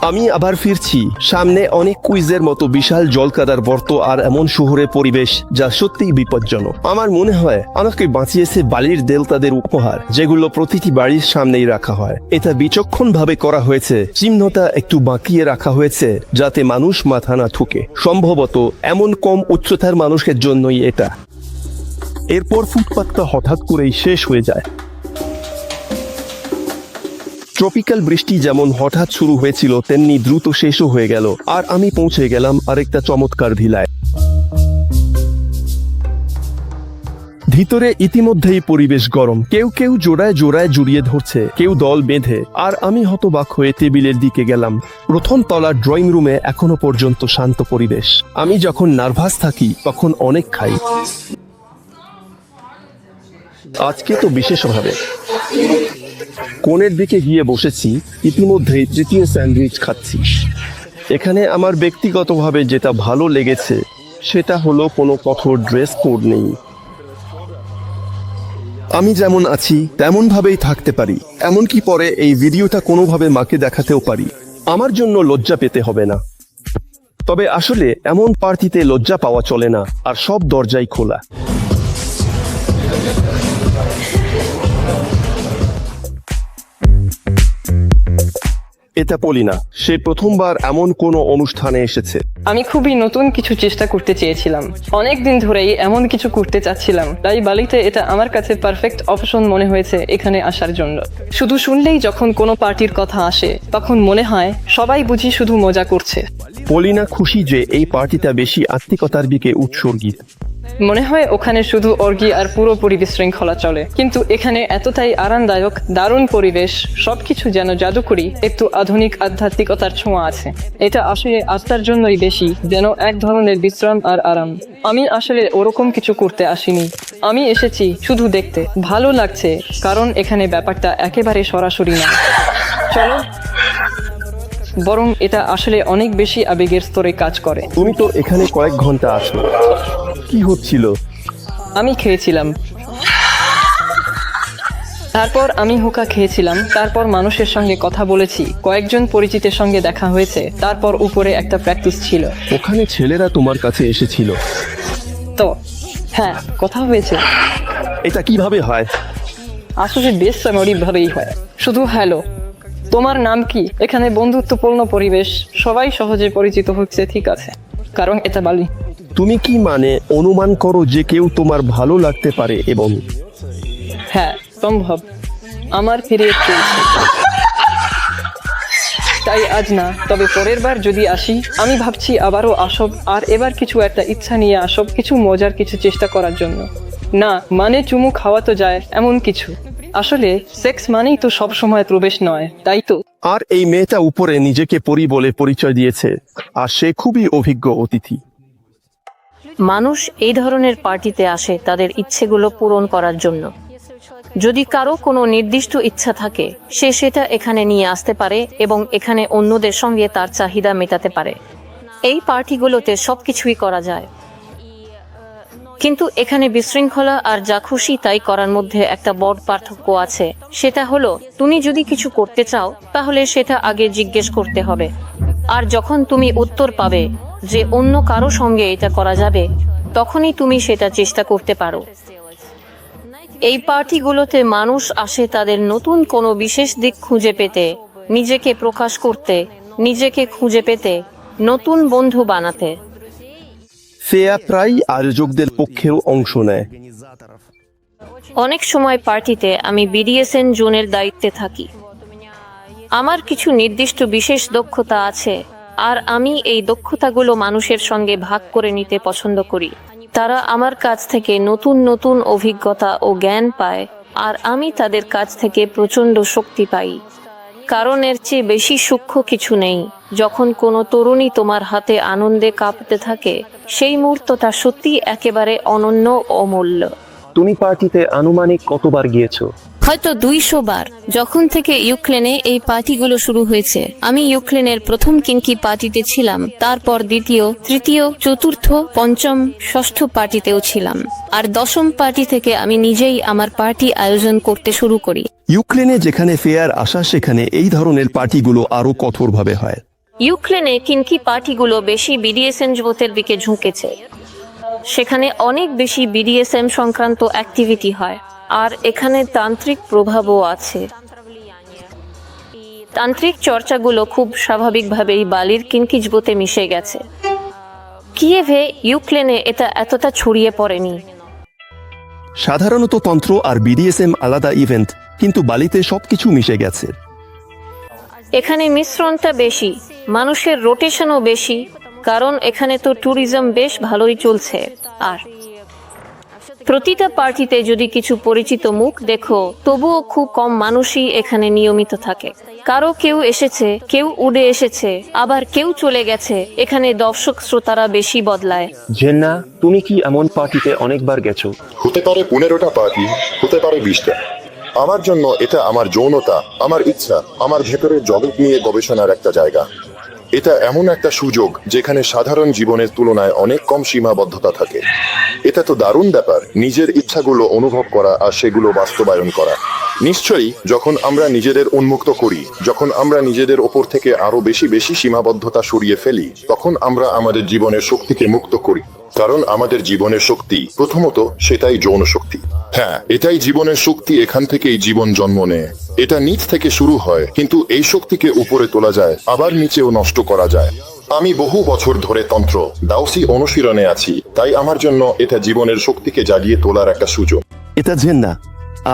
আমি আবার ফিরছি, সামনে অনেক কুইজের মতো বিশাল জলকাদার গর্ত আর এমন শহরে পরিবেশ যা সত্যিই বিপজ্জনক। আমার মনে হয় আমাকে বাঁচিয়েছে বালির দেবতাদের উপহার, যেগুলো প্রতিটি বাড়ির সামনেই রাখা হয়। এটা বিচক্ষণ ভাবে করা হয়েছে, চিহ্নটা একটু বাঁকিয়ে রাখা হয়েছে যাতে মানুষ মাথা না ঠুকে। সম্ভবত এমন কম উচ্চতার মানুষের জন্যই এটা। এরপর ফুটপাতটা হঠাৎ করেই শেষ হয়ে যায়। ট্রপিক্যাল বৃষ্টি যেমন হঠাৎ শুরু হয়েছিল তেমনি দ্রুত শেষও হয়ে গেল, আর আমি পৌঁছে গেলাম আরেকটা চমৎকার ভিলায়। ভিতরে ইতিমধ্যেই পরিবেশ গরম, কেউ কেউ জোড়ায় জোড়ায় জড়িয়ে ধরছে, কেউ দল বেঁধে, আর আমি হতবাক হয়ে টেবিলের দিকে গেলাম। প্রথম তলার ড্রয়িং রুমে এখনো পর্যন্ত শান্ত পরিবেশ। আমি যখন নার্ভাস থাকি তখন অনেক খাই, আজকে তো বিশেষভাবে। কোণের দিকে গিয়ে বসেছি, ইতিমধ্যেই তৃতীয় স্যান্ডউইচ খাচ্ছি। এখানে আমার ব্যক্তিগতভাবে যেটা ভালো লেগেছে সেটা হলো কোনো কঠোর ড্রেস কোড নেই। আমি যেমন আছি তেমন ভাবেই থাকতে পারি, এমনকি পরে এই ভিডিওটা কোনোভাবে মাকে দেখাতেও পারি। আমার জন্য লজ্জা পেতে হবে না। তবে আসলে এমন পার্টিতে লজ্জা পাওয়া চলে না, আর সব দরজাই খোলা। এটা পলিনা, সে প্রথমবার এমন কোনো অনুষ্ঠানে এসেছে। আমি খুবই নতুন কিছু চেষ্টা করতে চেয়েছিলাম, অনেক দিন ধরেই এমন কিছু করতে চাচ্ছিলাম, তাই বালিতে এটা আমার কাছে পারফেক্ট অপশন মনে হয়েছে এখানে আসার জন্য। শুধু শুনলেই যখন কোনো পার্টির কথা আসে তখন মনে হয় সবাই বুঝি শুধু মজা করছে। পলিনা খুশি যে এই পার্টিটা বেশি আত্মিকতার দিকে উৎসর্গিত। মনে হয় ওখানে শুধু অর্গি আর পুরোপুরি বিশৃঙ্খলা চলে, কিন্তু এখানে এতটাই আরামদায়ক, দারুণ পরিবেশ, সবকিছু যেন জাদুকরি, একটু আধুনিক আধ্যাত্মিকতার ছোঁয়া আছে। এটা আসলে আত্মার জন্যই বেশি, যেন এক ধরনের বিশ্রাম আর আরাম। আমি আসলে ওরকম কিছু করতে আসিনি, আমি এসেছি শুধু দেখতে। ভালো লাগছে কারণ এখানে ব্যাপারটা একেবারে সরাসরি না, চলো, বরং এটা আসলে অনেক বেশি আবেগের স্তরে কাজ করে। তুমি তো এখানে কয়েক ঘন্টা আছো, কি হচ্ছিল? আমি খেয়েছিলাম, তারপর আমি হুকা খেয়েছিলাম, তারপর মানুষের সঙ্গে কথা বলেছি, কয়েকজন পরিচিতের সঙ্গে দেখা হয়েছে, তারপর উপরে একটা প্র্যাকটিস ছিল। ওখানে ছেলেরা তোমার কাছে এসেছিল? তো হ্যাঁ, কথা হয়েছে। এটা কিভাবে হয়? আসলে বেশ সামরিক ভাবেই হয়, শুধু হ্যালো, তোমার নাম কি? এখানে বন্ধুত্বপূর্ণ পরিবেশ, সবাই সহজে পরিচিত হচ্ছে, ঠিক আছে, কারণ এটা বালি। তুমি কি মানে অনুমান করো যে কেউ তোমার ভালো লাগতে পারে? এবং হ্যাঁ, সম্ভব। আমার পিরিয়ড চলছে, তাই আজ না, তবে পরের বার যদি আসি আমি ভাবছি আবারও আসব, আর এবার কিছু একটা ইচ্ছা নিয়ে আসব, কিছু মজার কিছু চেষ্টা করার জন্য। না মানে চুমু খাওয়া তো যায় এমন কিছু। আসলে সেক্স মানেই তো সব সময় প্রবেশ নয়, তাই তো। আর এই মেয়েটা উপরে নিজেকে পরি বলে পরিচয় দিয়েছে, আর সে খুবই অভিজ্ঞ অতিথি। মানুষ এই ধরনের পার্টিতে আসে তাদের ইচ্ছেগুলো পূরণ করার জন্য। যদি কারো কোনো নির্দিষ্ট ইচ্ছা থাকে, সে সেটা এখানে নিয়ে আসতে পারে এবং এখানে অন্যদের সঙ্গে তার চাহিদা মেটাতে পারে। এই পার্টিগুলোতে সবকিছুই করা যায়, কিন্তু এখানে বিশৃঙ্খলা আর যা খুশি তাই করার মধ্যে একটা বড় পার্থক্য আছে। সেটা হলো, তুমি যদি কিছু করতে চাও তাহলে সেটা আগে জিজ্ঞেস করতে হবে, আর যখন তুমি উত্তর পাবে যে অন্য কারো সঙ্গে এটা করা যাবে, তখনই তুমি সেটা চেষ্টা করতে পারো। এই পার্টিগুলোতে মানুষ আসে তাদের নতুন কোনো বিশেষ দিক খুঁজে পেতে, নিজেকে প্রকাশ করতে, নিজেকে খুঁজে পেতে, নতুন বন্ধু বানাতে। ফেয়া প্রায় আয়োজকদের পক্ষেও অংশ নেয়। অনেক সময় পার্টিতে আমি বিডিএসএন জোনের দায়িত্বে থাকি। আমার কিছু নির্দিষ্ট বিশেষ দক্ষতা আছে, আর আমি এই দক্ষতাগুলো মানুষের সঙ্গে ভাগ করে নিতে পছন্দ করি। তারা আমার কাছ থেকে নতুন নতুন অভিজ্ঞতা ও জ্ঞান পায়, আর আমি তাদের কাছ থেকে প্রচণ্ড শক্তি পাই। কারণ এর চেয়ে বেশি সূক্ষ্ম কিছু নেই। যখন কোনো তরুণী তোমার হাতে আনন্দে কাঁপতে থাকে, সেই মুহূর্তটা সত্যি একেবারে অনন্য ও অমূল্য। তুমি পার্টিতে আনুমানিক কতবার গিয়েছো? হয়তো 200 বার। যখন থেকে ইউক্রেনে এই পার্টিগুলো শুরু হয়েছে, আমি ইউক্রেনের প্রথম কিনকি পার্টিতে ছিলাম, তারপর দ্বিতীয়, তৃতীয়, চতুর্থ, পঞ্চম, ষষ্ঠ পার্টিতেও ছিলাম, আর 10ম পার্টি থেকে আমি নিজেই আমার পার্টি আয়োজন করতে শুরু করি। ইউক্রেনে যেখানে ফেয়ার আসা সেখানে এই ধরনের পার্টিগুলো আরো কঠোরভাবে হয়। ইউক্রেনে কিনকি পার্টিগুলো বেশি বিডিএসএম জগতের দিকে ঝুঁকেছে। সেখানে অনেক বেশি বিডিএসএম সংক্রান্ত অ্যাক্টিভিটি হয়, আর এখানে তান্ত্রিক প্রভাবও আছে। তান্ত্রিক চর্চাগুলো খুব স্বাভাবিকভাবেই বালির কিনকি জগতে মিশে গেছে। কিয়েভে, ইউক্রেনে এটা এতটা ছড়িয়ে পড়েনি। সাধারণত তন্ত্র আর বিডিএসএম আলাদা ইভেন্ট, কিন্তু বালিতে সবকিছু মিশে গেছে। এখানে মিশ্রণটা বেশি, মানুষের রোটেশনও বেশি, কারণ এখানে তো ট্যুরিজম বেশ ভালোই চলছে। আর প্রতিটা পার্টিতে যদি কিছু পরিচিত মুখ দেখো, তবুও খুব কম মানুষই এখানে নিয়মিত থাকে। কেউ এসেছে, কেউ উড়ে এসেছে, আবার কেউ চলে গেছে। এখানে দর্শক শ্রোতারা বেশি বদলায়। জেন্না, তুমি কি এমন পার্টিতে অনেকবার গেছো? হতে পারে 15টা পার্টি, হতে পারে 20টা। আমার জন্য এটা আমার যৌনতা, আমার ইচ্ছা, আমার ভেতরের জগৎ নিয়ে গবেষণার একটা জায়গা। এটা এমন একটা সুযোগ যেখানে সাধারণ জীবনের তুলনায় অনেক কম সীমাবদ্ধতা থাকে। এটা তো দারুণ ব্যাপার, নিজের ইচ্ছাগুলো অনুভব করা আর সেগুলো বাস্তবায়ন করা। নিশ্চয়ই যখন আমরা নিজেদের উন্মুক্ত করি, যখন আমরা নিজেদের ওপর থেকে আরো বেশি সীমাবদ্ধতা সরিয়ে ফেলি, তখন আমরা আমাদের জীবনের শক্তিকে মুক্ত করি। কারণ আমাদের জীবনের শক্তি প্রথমত সেটাই যৌন শক্তি। হ্যাঁ, এটাই জীবনের শক্তি। এখান থেকেই জীবন জন্ম নেয়। এটা নিচ থেকে শুরু হয়, কিন্তু এই শক্তিকে উপরে তোলা যায়, আবার নিচেও নষ্ট করা যায়। আমি বহু বছর ধরে তন্ত্র দাওসি অনুশীলনে আছি, তাই আমার জন্য এটা জীবনের শক্তিকে জাগিয়ে তোলার একটা সুযোগ। এটা জেন্না,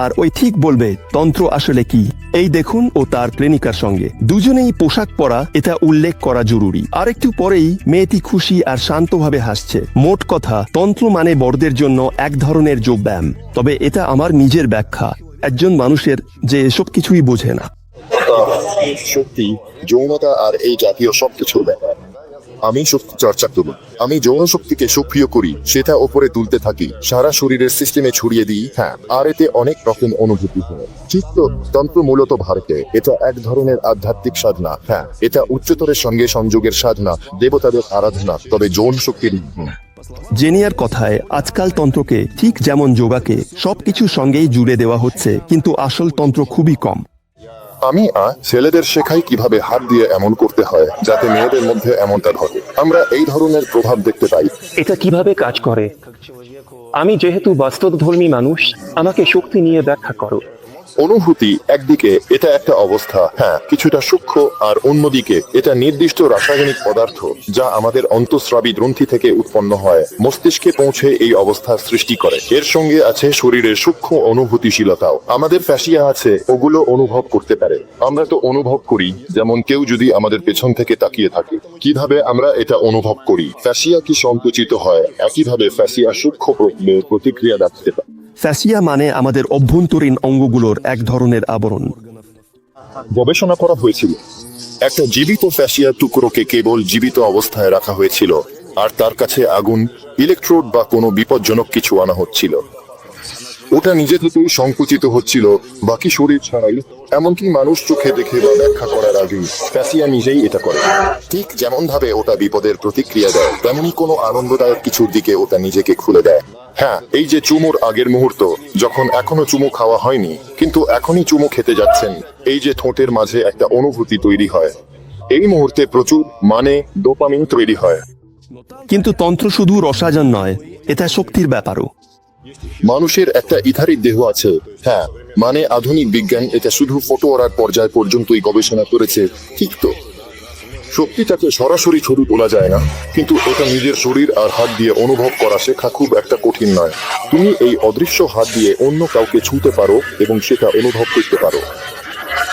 আর ওই ঠিক বলবে তন্ত্র আসলে কি। এই দেখুন ও তার প্রেমিকার সঙ্গে দুজনেই পোশাক পরা, এটা উল্লেখ করা জরুরি। আর একটু পরেই মেয়েটি খুশি আর শান্তভাবে হাসছে। মোট কথা, তন্ত্র মানে বড়দের জন্য এক ধরনের যোগব্যায়াম। তবে এটা আমার নিজের ব্যাখ্যা, একজন মানুষের যে এসব কিছুই বোঝে না। শক্তি, যৌনতা আর এই জাতীয় সবকিছু ব্যাপার। আমি শক্তি চর্চা করি, আমি যৌন শক্তিকে সক্রিয় করি, সেটা ওপরে তুলতে থাকি, সারা শরীরের সিস্টেমে ছড়িয়ে দিই। হ্যাঁ, আর এতে অনেক রকম অনুভূতি হয়। ঠিক তো, তন্ত্র মূলত ভারতে এটা এক ধরনের আধ্যাত্মিক সাধনা। হ্যাঁ, এটা উচ্চতরের সঙ্গে সংযোগের সাধনা, দেবতাদের আরাধনা, তবে যৌন শক্তির। জেনিয়ার কথায় আজকাল তন্ত্রকে ঠিক যেমন যোগাকে সবকিছুর সঙ্গেই জুড়ে দেওয়া হচ্ছে, কিন্তু আসল তন্ত্র খুবই কম। আমি ছেলেদের শেখাই কিভাবে হাত দিয়ে এমন করতে হয় যাতে মেয়েদের মধ্যে এমনটা ঘটে। আমরা এই ধরনের প্রভাব দেখতে পাই। এটা কিভাবে কাজ করে? আমি যেহেতু বাস্তবধর্মী মানুষ, আমাকে শক্তি নিয়ে ব্যাখ্যা করো। অনুভূতি একদিকে এটা একটা অবস্থা, হ্যাঁ, কিছুটা সূক্ষ্ম, আর অন্যদিকে এটা নির্দিষ্ট রাসায়নিক পদার্থ যা আমাদের অন্তঃস্রাবী গ্রন্থি থেকে উৎপন্ন হয়, মস্তিষ্কে পৌঁছে এই অবস্থার সৃষ্টি করে। এর সঙ্গে আছে শরীরের সূক্ষ্ম অনুভূতিশীলতাও। আমাদের ফ্যাসিয়া আছে, ওগুলো অনুভব করতে পারে। আমরা তো অনুভব করি, যেমন কেউ যদি আমাদের পেছন থেকে তাকিয়ে থাকে। কিভাবে আমরা এটা অনুভব করি? ফ্যাসিয়া কি সংকুচিত হয়, একইভাবে ফ্যাসিয়া সূক্ষ্ম প্রতিক্রিয়া দেখাতে পারে। ফ্যাসিয়া মানে আমাদের অভ্যন্তরীণ অঙ্গগুলোর এক ধরনের আবরণ। গবেষণা করা হয়েছিল, একটা জীবিত ফ্যাসিয়া টুকরোকে কেবল জীবিত অবস্থায় রাখা হয়েছিল, আর তার কাছে আগুন, ইলেকট্রোড বা কোনো বিপজ্জনক কিছু আনা হচ্ছিল। ওটা নিজে থেকেই সংকুচিত হচ্ছিল, বাকি শরীর ছাড়াই। এমনকি মানুষ চোখে দেখে বা ব্যাখ্যা করার আগেই ফ্যাসিয়া নিজেই এটা করে। ঠিক যেমন ভাবে ওটা বিপদের প্রতিক্রিয়া দেয়, তেমনি কোনো আনন্দদায়ক কিছুর দিকে ওটা নিজেকে খুলে দেয়। হ্যাঁ, এই যে চুমুর আগের মুহূর্ত, যখন এখনো চুমু খাওয়া হয়নি কিন্তু এখনই চুমু খেতে যাচ্ছেন, এই যে ঠোঁটের মাঝে একটা অনুভূতি তৈরি হয়, এই মুহূর্তে প্রচুর ডোপামিন তৈরি হয়। কিন্তু তন্ত্র শুধু রসায়ন নয়, এটা শক্তির ব্যাপারও। মানুষের একটা ইথারিক দেহ আছে। হ্যাঁ, আধুনিক বিজ্ঞান এটা শুধু ফটোয়ারার পর্যায় পর্যন্তই গবেষণা করেছে। ঠিক তো, শক্তিটাকে সরাসরি ছবি তোলা যায় না, কিন্তু এটা নিজের শরীর আর হাত দিয়ে অনুভব করা শেখা খুব একটা কঠিন নয়। তুমি এই অদৃশ্য হাত দিয়ে অন্য কাউকে ছুঁতে পারো এবং সেটা অনুভব করতে পারো,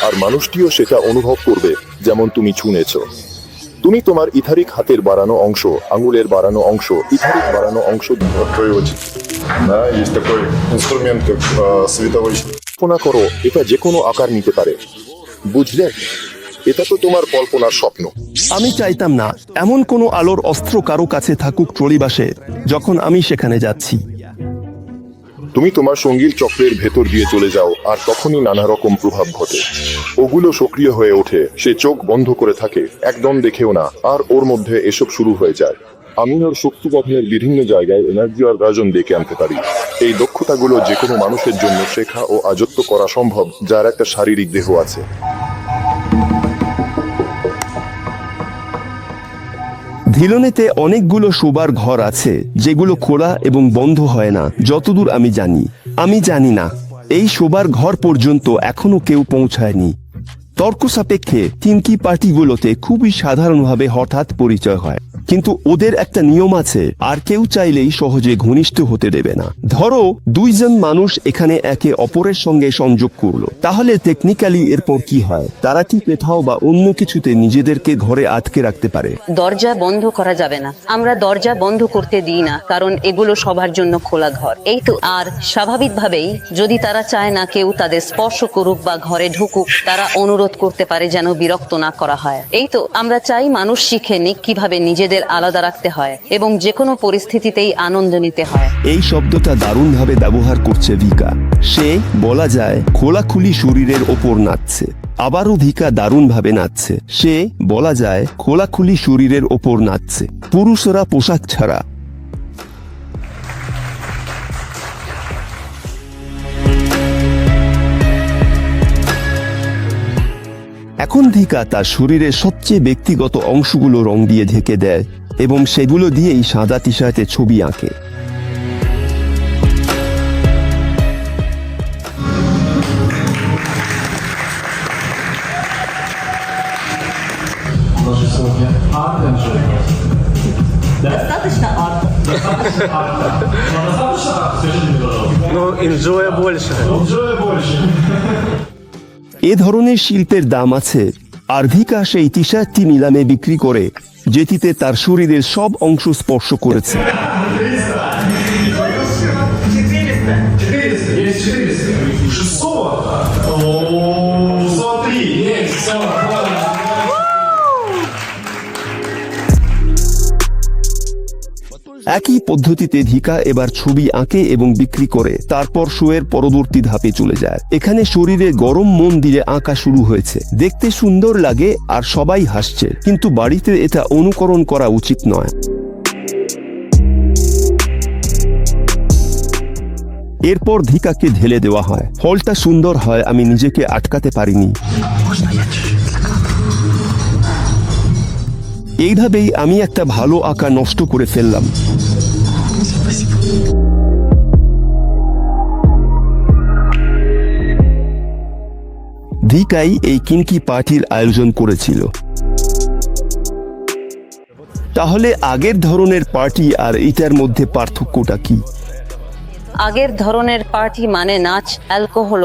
আর মানুষটিও সেটা অনুভব করবে যেমন তুমি ছুঁয়েছ। তুমি তোমার ইথারিক হাতের বাড়ানো অংশ, আঙুলের বাড়ানো অংশ, ইথারিক বাড়ানো অংশ কল্পনা করো, এটা যে কোনো আকার নিতে পারে। বুঝলে, এটা তো তোমার কল্পনার স্বপ্ন। আমি চাইতাম না এমন কোনো আলোর অস্ত্র কারো কাছে থাকুক ট্রলিবাসে যখন আমি সেখানে যাচ্ছি। তুমি তোমার সঙ্গীর চক্রের ভেতর দিয়ে চলে যাও আর তখনই নানা রকম প্রভাব ঘটে। ওগুলো সক্রিয় হয়ে ওঠে, সে চোখ বন্ধ করে থাকে, একদম দেখেও না, আর ওর মধ্যে এসব শুরু হয়ে যায়। আমি ওর শক্তি গঠনের বিভিন্ন জায়গায় এনার্জি আর রাজন ডেকে আনতে পারি। এই দক্ষতাগুলো যে কোনো মানুষের জন্য শেখা ও আয়ত্ত করা সম্ভব, যার একটা শারীরিক দেহ আছে। ধিলনেতে অনেকগুলো শোবার ঘর আছে যেগুলো খোলা এবং বন্ধ হয় না যতদূর আমি জানি না। এই শোবার ঘর পর্যন্ত এখনো কেউ পৌঁছায়নি। তর্ক সাপেক্ষে কিনকি পার্টিগুলোতে খুবই সাধারণভাবে হঠাৎ পরিচয় হয়, কিন্তু ওদের একটা নিয়ম আছে, আর কেউ চাইলেই সহজে ঘনিষ্ঠ হতে দেবে না। ধরো দুইজন মানুষ এখানে একে অপরের সঙ্গে সংযোগ করলো, তাহলে টেকনিক্যালি এরপর কি হয়? তারা কি কোথাও বা অন্য কিছুতে নিজেদেরকে ঘরে আটকে রাখতে পারে। দরজা বন্ধ করা যাবে না, আমরা দরজা বন্ধ করতে দিই না, কারণ এগুলো সবার জন্য খোলা ঘর। এই তো, আর স্বাভাবিকভাবেই যদি তারা চায় না কেউ তাদের স্পর্শ করুক বা ঘরে ঢুকুক, তারা অনুরোধ করতে পারে যেন বিরক্ত না করা হয়। এই তো, আমরা চাই মানুষ শিখে নিক কিভাবে নিজেদের আলাদা রাখতে হয় এবং যে কোনো পরিস্থিতিতেই আনন্দ নিতে হয়। এই শব্দটা দারুণভাবে ব্যবহার করছে ভিকা। সে বলা যায় খোলাখুলি শরীরের ওপর নাচছে। আবারও ভিকা দারুণভাবে নাচছে। সে বলা যায় খোলাখুলি শরীরের ওপর নাচছে, পুরুষরা পোশাক ছাড়া। এখন ভিকা তার শরীরের সবচেয়ে ব্যক্তিগত অংশগুলো রং দিয়ে ঢেকে দেয় এবং সেগুলো দিয়েই সাদা টি শার্টে ছবি আঁকে। এ ধরনের শিল্পের দাম আছে, আর ভিকা সেই টি শার্টটি নিলামে বিক্রি করে যেটিতে তার শরীরের সব অংশ স্পর্শ করেছে। একই পদ্ধতিতে ভিকা এবার ছবি আঁকে এবং বিক্রি করে, তারপর শোয়ের পরবর্তী ধাপে চলে যায়। এখানে শরীরে গরম মন দিয়ে আঁকা শুরু হয়েছে। দেখতে সুন্দর লাগে আর সবাই হাসছে, কিন্তু বাড়িতে এটা অনুকরণ করা উচিত নয়। এরপর ভিকাকে ঢেলে দেওয়া হয়। ফলটা সুন্দর হয়, আমি নিজেকে আটকাতে পারিনি। এইভাবেই আমি একটা ভালো আঁকা নষ্ট করে ফেললাম। ভিকাই এই কিনকি পার্টির আয়োজন করেছিল। তাহলে আগের ধরনের পার্টি আর এটার মধ্যে পার্থক্যটা কি? আগের ধরনের পার্টি মানে নাচ, অ্যালকোহল,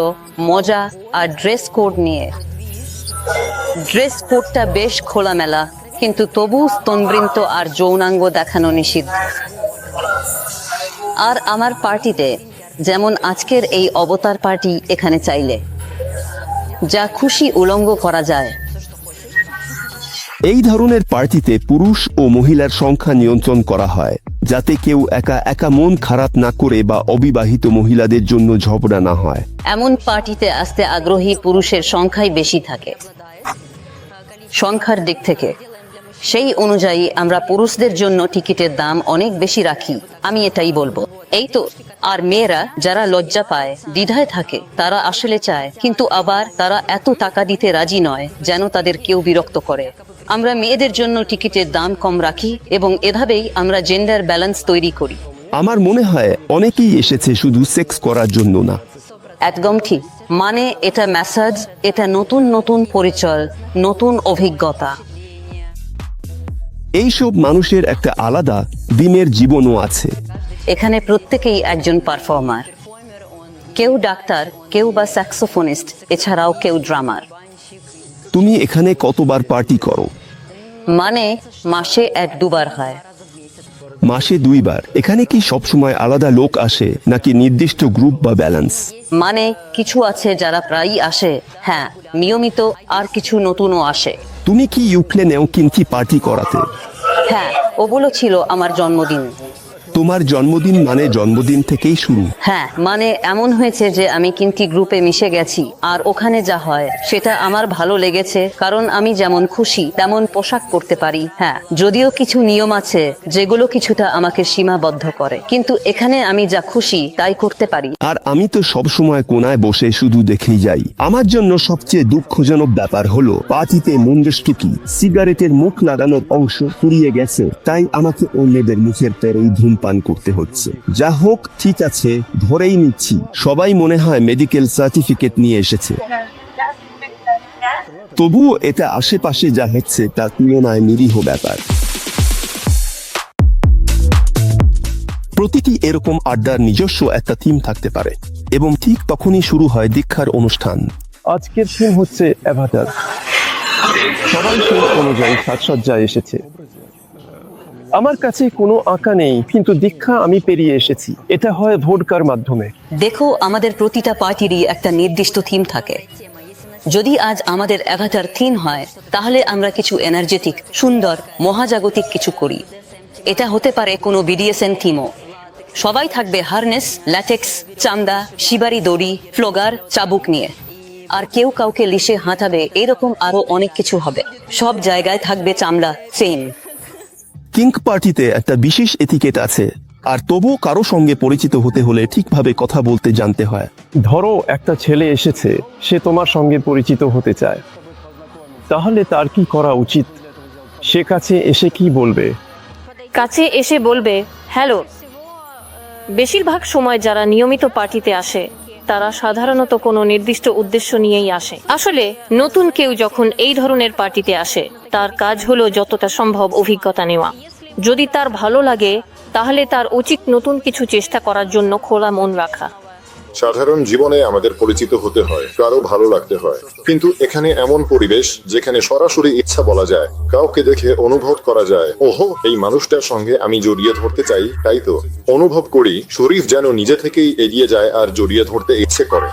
মজা আর ড্রেস কোড নিয়ে। ড্রেস কোডটা বেশ খোলামেলা, কিন্তু তবু স্তনবৃন্ত আর যৌনাঙ্গ দেখানো নিষিদ্ধ। আর আমার পার্টিতে, যেমন আজকের এই অবতার পার্টি, এখানে চাইলে যা খুশি উলঙ্গ করা যায়। এই ধরনের পার্টিতে পুরুষ ও মহিলার সংখ্যা নিয়ন্ত্রণ করা হয়, যাতে কেউ একা একা মন খারাপ না করে বা অবিবাহিত মহিলাদের জন্য ঝগড়া না হয়। এমন পার্টিতে আসতে আগ্রহী পুরুষের সংখ্যাই বেশি থাকে সংখ্যার দিক থেকে। সেই অনুযায়ী আমরা পুরুষদের জন্য টিকিটের দাম অনেক বেশি রাখি, আমি এটাই বলবো। এই তো, আর মেয়েরা যারা লজ্জা পায়, দ্বিধায় থাকে, তারা আসলে চায়, কিন্তু আবার তারা এত টাকা দিতে রাজি নয় যেন তাদের কেউ বিরক্ত করে। আমরা মেয়েদের জন্য টিকিটের দাম কম রাখি এবং এভাবেই আমরা জেন্ডার ব্যালেন্স তৈরি করি। আমার মনে হয় অনেকেই এসেছে শুধু সেক্স করার জন্য না। একদম ঠিক, মানে এটা ম্যাসাজ, এটা নতুন নতুন পরিচয়, নতুন অভিজ্ঞতা। এইসব মানুষের একটা আলাদা দিনের জীবনও আছে। এখানে প্রত্যেকেই একজন পারফর্মার, কেউ ডাক্তার, কেউ বা স্যাক্সোফোনিস্ট, এছাড়াও কেউ ড্রামার। তুমি এখানে কতবার পার্টি করো? মানে মাসে 1-2 হয়। মাসে 2 বার? এখানে কি সবসময় আলাদা লোক আসে নাকি নির্দিষ্ট গ্রুপ বা ব্যালেন্স? মানে কিছু আছে যারা প্রায়ই আসে, হ্যাঁ নিয়মিত, আর কিছু নতুনও আসে। তুমি কি ইউক্রেনেও কিনকি পার্টি করাতে? হ্যাঁ, ওগুলো ছিল আমার জন্মদিন। তোমার জন্মদিন মানে জন্মদিন থেকেই শুরু। হ্যাঁ, মানে এমন হয়েছে যে আমি কিন্তু গ্রুপে মিশে গেছি, আর ওখানে যা হয় সেটা আমার ভালো লেগেছে, কারণ আমি যেমন খুশি তেমন পোশাক পরতে পারি। হ্যাঁ, যদিও কিছু নিয়ম আছে যেগুলো কিছুটা আমাকে সীমাবদ্ধ করে, কিন্তু এখানে আমি যা খুশি তাই করতে পারি। আর আমি তো সবসময় কোনায় বসে শুধু দেখেই যাই। আমার জন্য সবচেয়ে দুঃখজনক ব্যাপার হলো পার্টিতে মুন্ডস্টুকি সিগারেটের মুখ লাগানোর অংশ ফুরিয়ে গেছে, তাই আমাকে অন্যদের মুখের তেরেই ধূমপান করতে হচ্ছে। যা হোক, ঠিক আছে, ধরেই নিচ্ছি সবাই মনে হয় মেডিকেল সার্টিফিকেট নিয়ে এসেছে। তবুও এটা আশেপাশে যা হচ্ছে তার তুলনায় নিরীহ ব্যাপার। প্রতিটি এরকম আড্ডার নিজস্ব একটা থিম থাকতে পারে, এবং ঠিক তখনই শুরু হয় দীক্ষার অনুষ্ঠান। আজকের থিম হচ্ছে অ্যাভাটার। সবাই সেই অনুযায়ী সাজসজ্জায় এসেছে। আমার কাছে কোনো আঁকা নেই, কিন্তু দীক্ষা আমি পেরিয়ে এসেছি। এটা হয় ভোটকার মাধ্যমে। দেখো, আমাদের প্রতিটা পার্টিরই একটা নির্দিষ্ট থিম থাকে। যদি আজ আমাদের অ্যাভাটার থিম হয়, তাহলে আমরা কিছু এনার্জেটিক, সুন্দর, মহাজাগতিক কিছু করি। এটা হতে পারে কোনো বিডিএসএম থিমও। সবাই থাকবে হারনেস, ল্যাটেক্স, চামড়া, শিবারি দড়ি, ফ্লোগার, চাবুক নিয়ে। আর কেউ কাউকে লিশে হাঁটাবে, এরকম আরো অনেক কিছু হবে। সব জায়গায় থাকবে চামড়া, চেইন। কিঙ্ক পার্টিতে একটা বিশেষ এটিকেট আছে, আর তবুও কারো সঙ্গে পরিচিত হতে হলে ঠিকভাবে কথা বলতে জানতে হয়। ধরো একটা ছেলে এসেছে, সে তোমার সঙ্গে পরিচিত হতে চায়, তাহলে তার কি করা উচিত? সে কাছে এসে কি বলবে? কাছে এসে বলবে, হ্যালো। বেশিরভাগ সময় যারা নিয়মিত পার্টিতে আসে তারা সাধারণত কোনো নির্দিষ্ট উদ্দেশ্য নিয়েই আসে। আসলে নতুন কেউ যখন এই ধরনের পার্টিতে আসে, তার কাজ হলো যতটা সম্ভব অভিজ্ঞতা নেওয়া। যদি তার ভালো লাগে, তাহলে তার উচিত নতুন কিছু চেষ্টা করার জন্য খোলা মন রাখা। সাধারণ জীবনে আমাদের পরিচিত হতে হয়, কারো ভালো লাগতে হয়, কিন্তু এখানে এমন পরিবেশ যেখানে সরাসরি ইচ্ছা বলা যায়, কাউকে দেখে অনুভব করা যায়, ওহো, এই মানুষটার সঙ্গে আমি জড়িয়ে ধরতে চাই। তাই তো অনুভব করি শরীফ যেন নিজে থেকেই এগিয়ে যায় আর জড়িয়ে ধরতে ইচ্ছে করে।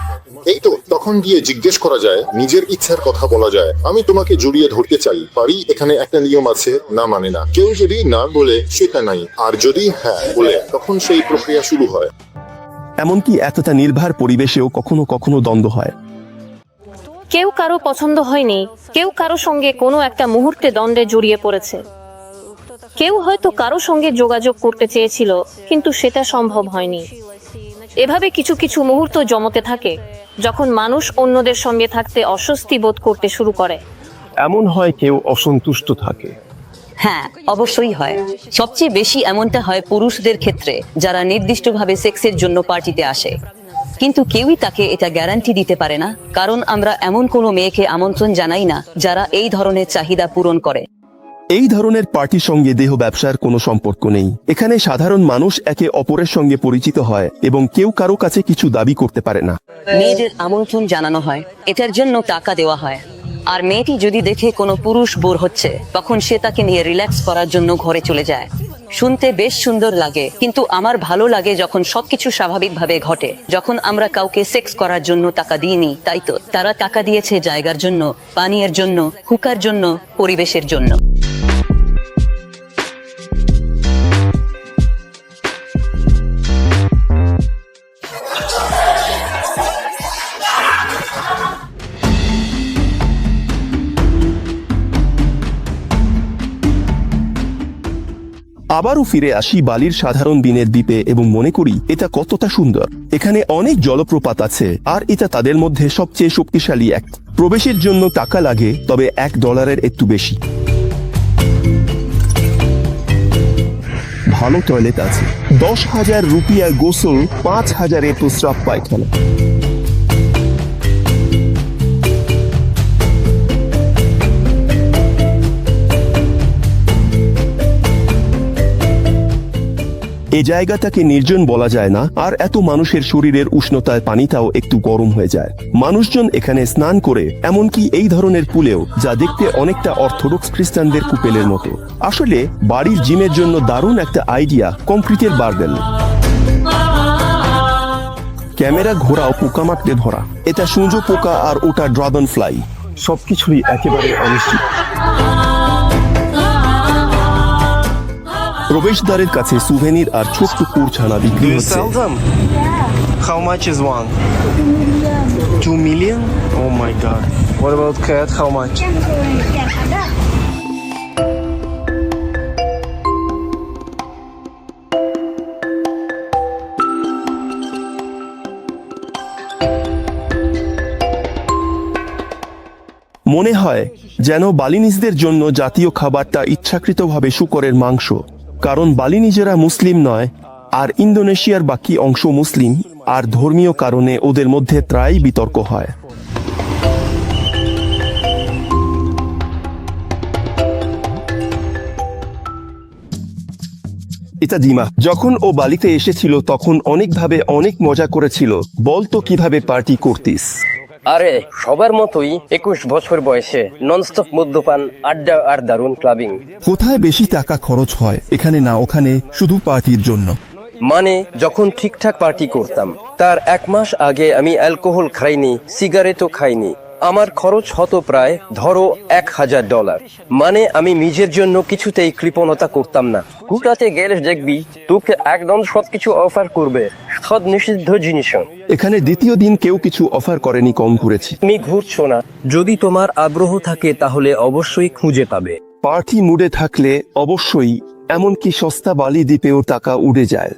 এই তো তখন গিয়ে জিজ্ঞেস করা যায়, নিজের ইচ্ছার কথা বলা যায়, আমি তোমাকে জড়িয়ে ধরতে চাই, পারি? এখানে একটা নিয়ম আছে, না মানে না। কেউ যদি না বলে সেটা নাই, আর যদি হ্যাঁ বলে, তখন সেই প্রক্রিয়া শুরু হয়। এমনকি এতটা নির্ভর পরিবেশেও কখনো কখনো দ্বন্দ্ব হয়। কেউ কারো পছন্দ হয়নি, কেউ কারো সঙ্গে কোনো একটা মুহূর্তে দ্বন্দ্বে জড়িয়ে পড়েছে। কেউ হয়তো কারো সঙ্গে যোগাযোগ করতে চেয়েছিল, কিন্তু সেটা সম্ভব হয়নি। এভাবে কিছু কিছু মুহূর্ত জমতে থাকে, যখন মানুষ অন্যদের সঙ্গে থাকতে অস্বস্তি বোধ করতে শুরু করে। এমন হয় কেউ অসন্তুষ্ট থাকে। হ্যাঁ, অবশ্যই হয়। সবচেয়ে বেশি এমনটা হয় পুরুষদের ক্ষেত্রে, যারা নির্দিষ্টভাবে সেক্সের জন্য পার্টিতে আসে, কিন্তু কেউই তাকে এটা গ্যারান্টি দিতে পারে না, কারণ আমরা এমন কোনো মেয়েকে আমন্ত্রণ জানাই না যারা এই ধরনের চাহিদা পূরণ করে। এই ধরনের পার্টির সঙ্গে দেহ ব্যবসার কোনো সম্পর্ক নেই। এখানে সাধারণ মানুষ একে অপরের সঙ্গে পরিচিত হয়, এবং কেউ কারো কাছে কিছু দাবি করতে পারে না। মেয়েদের আমন্ত্রণ জানানো হয়, এটার জন্য টাকা দেওয়া হয়। আর মেয়েটি যদি দেখে কোনো পুরুষ বোর হচ্ছে, তখন সে তাকে নিয়ে রিল্যাক্স করার জন্য ঘরে চলে যায়। শুনতে বেশ সুন্দর লাগে, কিন্তু আমার ভালো লাগে যখন সবকিছু স্বাভাবিকভাবে ঘটে। যখন আমরা কাউকে সেক্স করার জন্য টাকা দিইনি, তাই তো তারা টাকা দিয়েছে জায়গার জন্য, পানীয়ের জন্য, হুকার জন্য, পরিবেশের জন্য। আবারও ফিরে আসি বালির সাধারণ দিনের দ্বীপে, এবং মনে করি এটা কতটা সুন্দর। এখানে অনেক জলপ্রপাত আছে, আর এটা তাদের মধ্যে সবচেয়ে শক্তিশালী এক। প্রবেশের জন্য টাকা লাগে, তবে $1 একটু বেশি। ভালো টয়লেট আছে। 10,000 রুপিয়ার গোসল, 5,000 প্রস্রাব পায়খানা। এই জায়গাটাকে নির্জন বলা যায় না, আর এত মানুষের শরীরের উষ্ণতায় পানিটাও একটু গরম হয়ে যায়। মানুষজন এখানে স্নান করে, এমনকি এই ধরনের পুলেও, যা দেখতে অনেকটা অর্থোডক্স খ্রিস্টানদের কুপেলের মতো। আসলে বাড়ির জিমের জন্য দারুণ একটা আইডিয়া কংক্রিটের বার্বেল। ক্যামেরা ঘোরাও পোকা মারতে ধরা। এটা সূর্য পোকা, আর ওটা ড্রাগন ফ্লাই। সবকিছুই একেবারে অনিশ্চিত। প্রবেশদ্বারের কাছে সুভেনির আর ছোট্ট কুরছানা Do বিক্রি you হচ্ছে। sell them? How much is one? 2 million? Oh my god. What about cat? How much? মনে হয় যেন বালিনিজদের জন্য জাতীয় খাবারটা ইচ্ছাকৃতভাবে শূকরের মাংস, কারণ বালিনিজেরা মুসলিম নয় আর ইন্দোনেশিয়ার বাকি অংশ মুসলিম, আর ধর্মীয় কারণে ওদের মধ্যে প্রায়ই বিতর্ক হয়। এটা দিমা যখন ও বালিতে এসেছিল তখন অনেকভাবে অনেক মজা করেছিল। বলতো কিভাবে পার্টি করতিস। আরে সবার মতোই 21 বছর বয়সে ননস্টপ মদ্যপান, আড্ডা আর দারুণ ক্লাবিং। কোথায় বেশি টাকা খরচ হয়, এখানে না ওখানে, শুধু পার্টির জন্য? মানে যখন ঠিকঠাক পার্টি করতাম তার 1 মাস আগে আমি অ্যালকোহল খাইনি, সিগারেটও খাইনি। আমার খরচ হতো প্রায় ধরো $1000। মানে আমি নিজের জন্য কিছুতেই কৃপণতা করতাম না। কুটাতে গেলে দেখবি তোকে একদম সবকিছু অফার করবে, সব নিষিদ্ধ জিনিস। এখানে দ্বিতীয় দিন কেউ কিছু অফার করেনি, কম ঘুরেছি। তুমি ঘুরছো না, যদি তোমার আগ্রহ থাকে তাহলে অবশ্যই খুঁজে পাবে। পার্টি মুডে থাকলে অবশ্যই, এমনকি সস্তা বালি দ্বীপেও টাকা উড়ে যায়।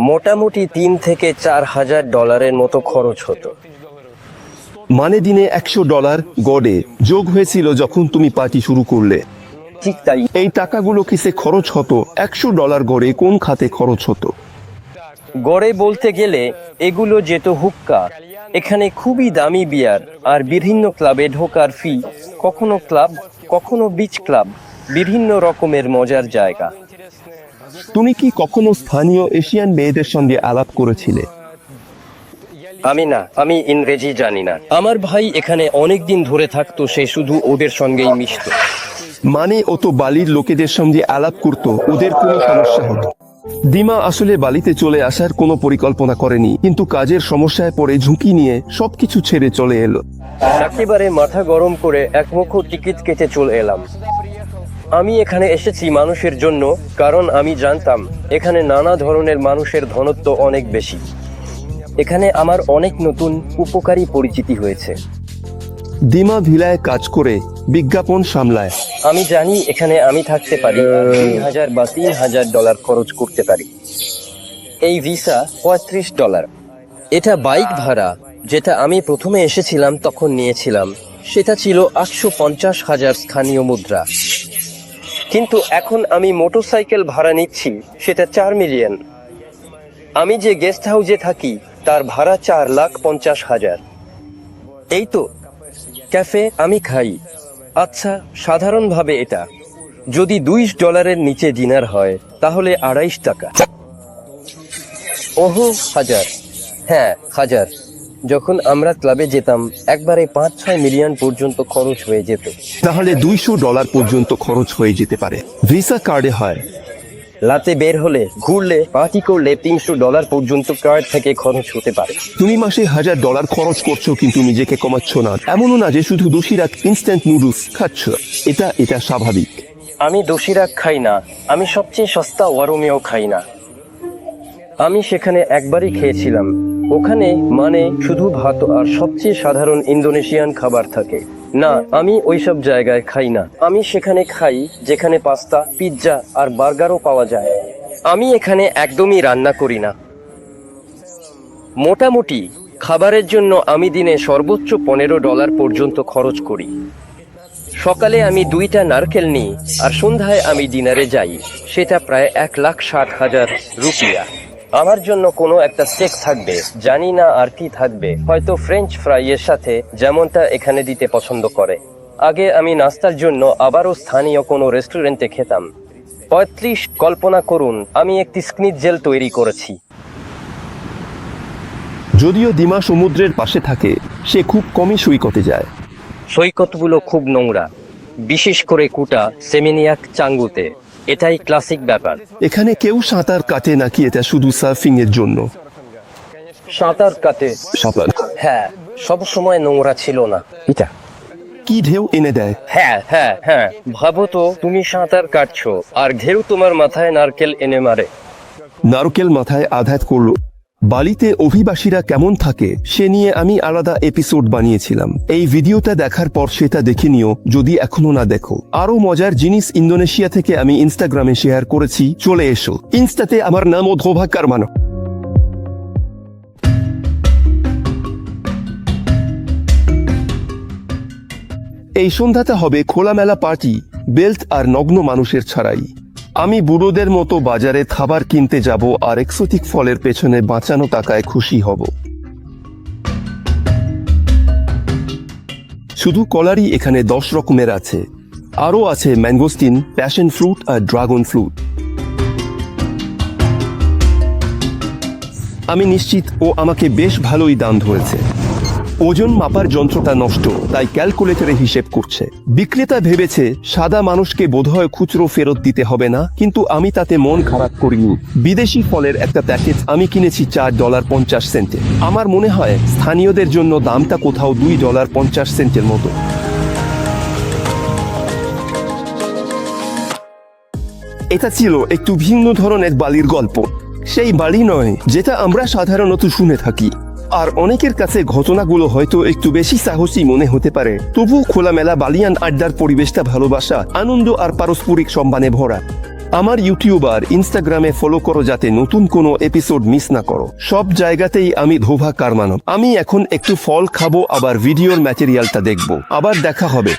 মোটামুটি $3,000 থেকে $4,000 মতো খরচ হতো। মানে দিনে $100 গড়ে যোগ হয়েছিল যখন তুমি পার্টি শুরু করলে। ঠিক তাই। এই টাকাগুলো কিসে খরচ হতো? $100 গড়ে কোন খাতে খরচ হতো? গড়ে বলতে গেলে এগুলো যেত হুক্কা, এখানে খুবই দামি বিয়ার আর বিভিন্ন ক্লাবে ঢোকার ফি, কখনো ক্লাব কখনো বিচ ক্লাব, বিভিন্ন রকমের মজার জায়গা। তুমি কি কখনো স্থানীয় এশিয়ান মেয়েদের সঙ্গে আলাপ করেছিলে? আমি ইংরেজি জানি না। আমার ভাই এখানে অনেক দিন ধরে থাকতো, সে শুধু ওদের সঙ্গেই মিশতো। মানে ও তো বালির লোকেদের সঙ্গে আলাপ করতো, ওদের কোনো সমস্যা হতো? দিমা আসলে বালিতে চলে আসার কোনো পরিকল্পনা করেনি, কিন্তু কাজের সমস্যায় পড়ে ঝুঁকি নিয়ে সবকিছু ছেড়ে চলে এলো। একেবারে মাথা গরম করে একমুখ টিকিট কেটে চলে এলাম। আমি এখানে এসেছি মানুষের জন্য, কারণ আমি জানতাম এখানে নানা ধরনের মানুষের ঘনত্ব অনেক বেশি। এখানে আমার অনেক নতুন উপকারী পরিচিতি হয়েছে। দিমা ভিলায় কাজ করে বিজ্ঞাপন সামলায়। আমি জানি এখানে আমি থাকতে পারি, $2,000 বা $3,000 খরচ করতে পারি। এই ভিসা $35। এটা বাইক ভাড়া, যেটা আমি প্রথমে এসেছিলাম তখন নিয়েছিলাম, সেটা ছিল 850,000 স্থানীয় মুদ্রা। কিন্তু এখন আমি মোটরসাইকেল ভাড়া নিচ্ছি, সেটা 4 মিলিয়ন। আমি যে গেস্ট হাউসে থাকি তার ভাড়া 4,50,000। এই তো ক্যাফে আমি খাই। আচ্ছা, সাধারণভাবে এটা যদি $20 নিচে ডিনার হয় তাহলে $2.5। ওহো, 1000। হ্যাঁ, 1000। যখন আমরা ক্লাবে যেতাম একবারে 5-6 মিলিয়ন পর্যন্ত খরচ হয়ে যেত। তাহলে $200 পর্যন্ত খরচ হয়ে যেতে পারে। ভিসা কার্ডে হয়। রাতে বের হলে, ঘুরলে, পার্টি করলে $300 পর্যন্ত কার্ড থেকে খরচ হতে পারে। তুমি মাসে $1,000 খরচ করছো, কিন্তু নিজেকে কমাচ্ছ না। এমনও না যে শুধু দোষীরা ইনস্ট্যান্ট নুডলস খাচ্ছ। এটা স্বাভাবিক। আমি দোষীরাক খাই না, আমি সবচেয়ে সস্তা ওয়ারমিও খাই না। আমি সেখানে একবারই খেয়েছিলাম। ওখানে মানে শুধু ভাত আর সবচেয়ে সাধারণ ইন্দোনেশিয়ান খাবার থাকে। না, আমি ওইসব জায়গায় খাই না। আমি সেখানে খাই যেখানে পাস্তা, পিৎজা আর বার্গারও পাওয়া যায়। আমি এখানে একদমই রান্না করি না। মোটামুটি খাবারের জন্য আমি দিনে সর্বোচ্চ $15 পর্যন্ত খরচ করি। সকালে আমি 2টা নারকেল নিই আর সন্ধ্যায় আমি ডিনারে যাই, সেটা প্রায় $1,60,000। আমার জন্য কোনো একটা স্টেক থাকবে, জানি না আর কি থাকবে, হয়তো ফ্রেঞ্চ ফ্রাইয়ের সাথে, যেমনটা এখানে দিতে পছন্দ করে। আগে আমি নাস্তার জন্য আবারও স্থানীয় কোনো রেস্টুরেন্টে খেতাম। 35। কল্পনা করুন আমি একটি স্নিটজেল তৈরি করেছি। যদিও দিমা সমুদ্রের পাশে থাকে, সে খুব কমই সৈকতে যায়। সৈকতগুলো খুব নোংরা, বিশেষ করে কুটা, সেমিনিয়াক, চাঙ্গুতে। এটাই ক্লাসিক ব্যাপার। এখানে কেউ সাঁতার কাটে নাকি এটা শুধু সার্ফিং এর জন্য? সাঁতার কাটে। হ্যাঁ, সব সময় নোংরা ছিল না। এটা কি ঢেউ এনে দেয়। হ্যাঁ হ্যাঁ হ্যাঁ, ভাবো তো তুমি সাঁতার কাটছো আর ঢেউ তোমার মাথায় নারকেল এনে মারে। নারকেল মাথায় আঘাত করলো। বালিতে অভিবাসীরা কেমন থাকে সে নিয়ে আমি আলাদা এপিসোড বানিয়েছিলাম। এই ভিডিওটা দেখার পর সেটা দেখে নিও যদি এখনো না দেখো। আরো মজার জিনিস ইন্দোনেশিয়া থেকে আমি ইনস্টাগ্রামে শেয়ার করেছি, চলে এসো। ইনস্টাতে আমার নামও ধোভা কারমানো। এই সন্ধ্যাটা হবে খোলামেলা পার্টি, বেল্ট আর নগ্ন মানুষের ছাড়াই। আমি বুড়োদের মতো বাজারে খাবার কিনতে যাব আর এক্সোটিক ফলের পেছনে বাঁচানো টাকায় খুশি হব। শুধু কলারই এখানে 10 রকমের আছে, আরও আছে ম্যাঙ্গোস্টিন, প্যাশন ফ্রুট আর ড্রাগন ফ্রুট। আমি নিশ্চিত ও আমাকে বেশ ভালোই দাম ধরেছে। ওজন মাপার যন্ত্রটা নষ্ট, তাই ক্যালকুলেটরে হিসেব করছে। বিক্রেতা ভেবেছে সাদা মানুষকে বোধহয় খুচরো ফেরত দিতে হবে না, কিন্তু আমি তাতে মন খারাপ করিনি। বিদেশি ফলের একটা প্যাকেট আমি কিনেছি $4.50। আমার মনে হয় স্থানীয়দের জন্য দামটা কোথাও $2.50 মতো। এটা ছিল একটু ভিন্ন ধরনের বালির গল্প। সেই বালি নয় যেটা আমরা সাধারণত শুনে থাকি, আর অনেকের কাছে ঘটনাগুলো হয়তো একটু বেশি সাহসী মনে হতে পারে। তবু খোলামেলা বালিয়ান আড্ডার পরিবেশটা ভালোবাসা, আনন্দ আর পারস্পরিক সম্মানে ভরা। আমার ইউটিউব আর ইনস্টাগ্রামে ফলো করো যাতে নতুন কোনো এপিসোড মিস না করো। সব জায়গাতেই আমি ধোভা কারমানব। আমি এখন একটু ফল খাবো, আবার ভিডিওর ম্যাটেরিয়ালটা দেখবো। আবার দেখা হবে।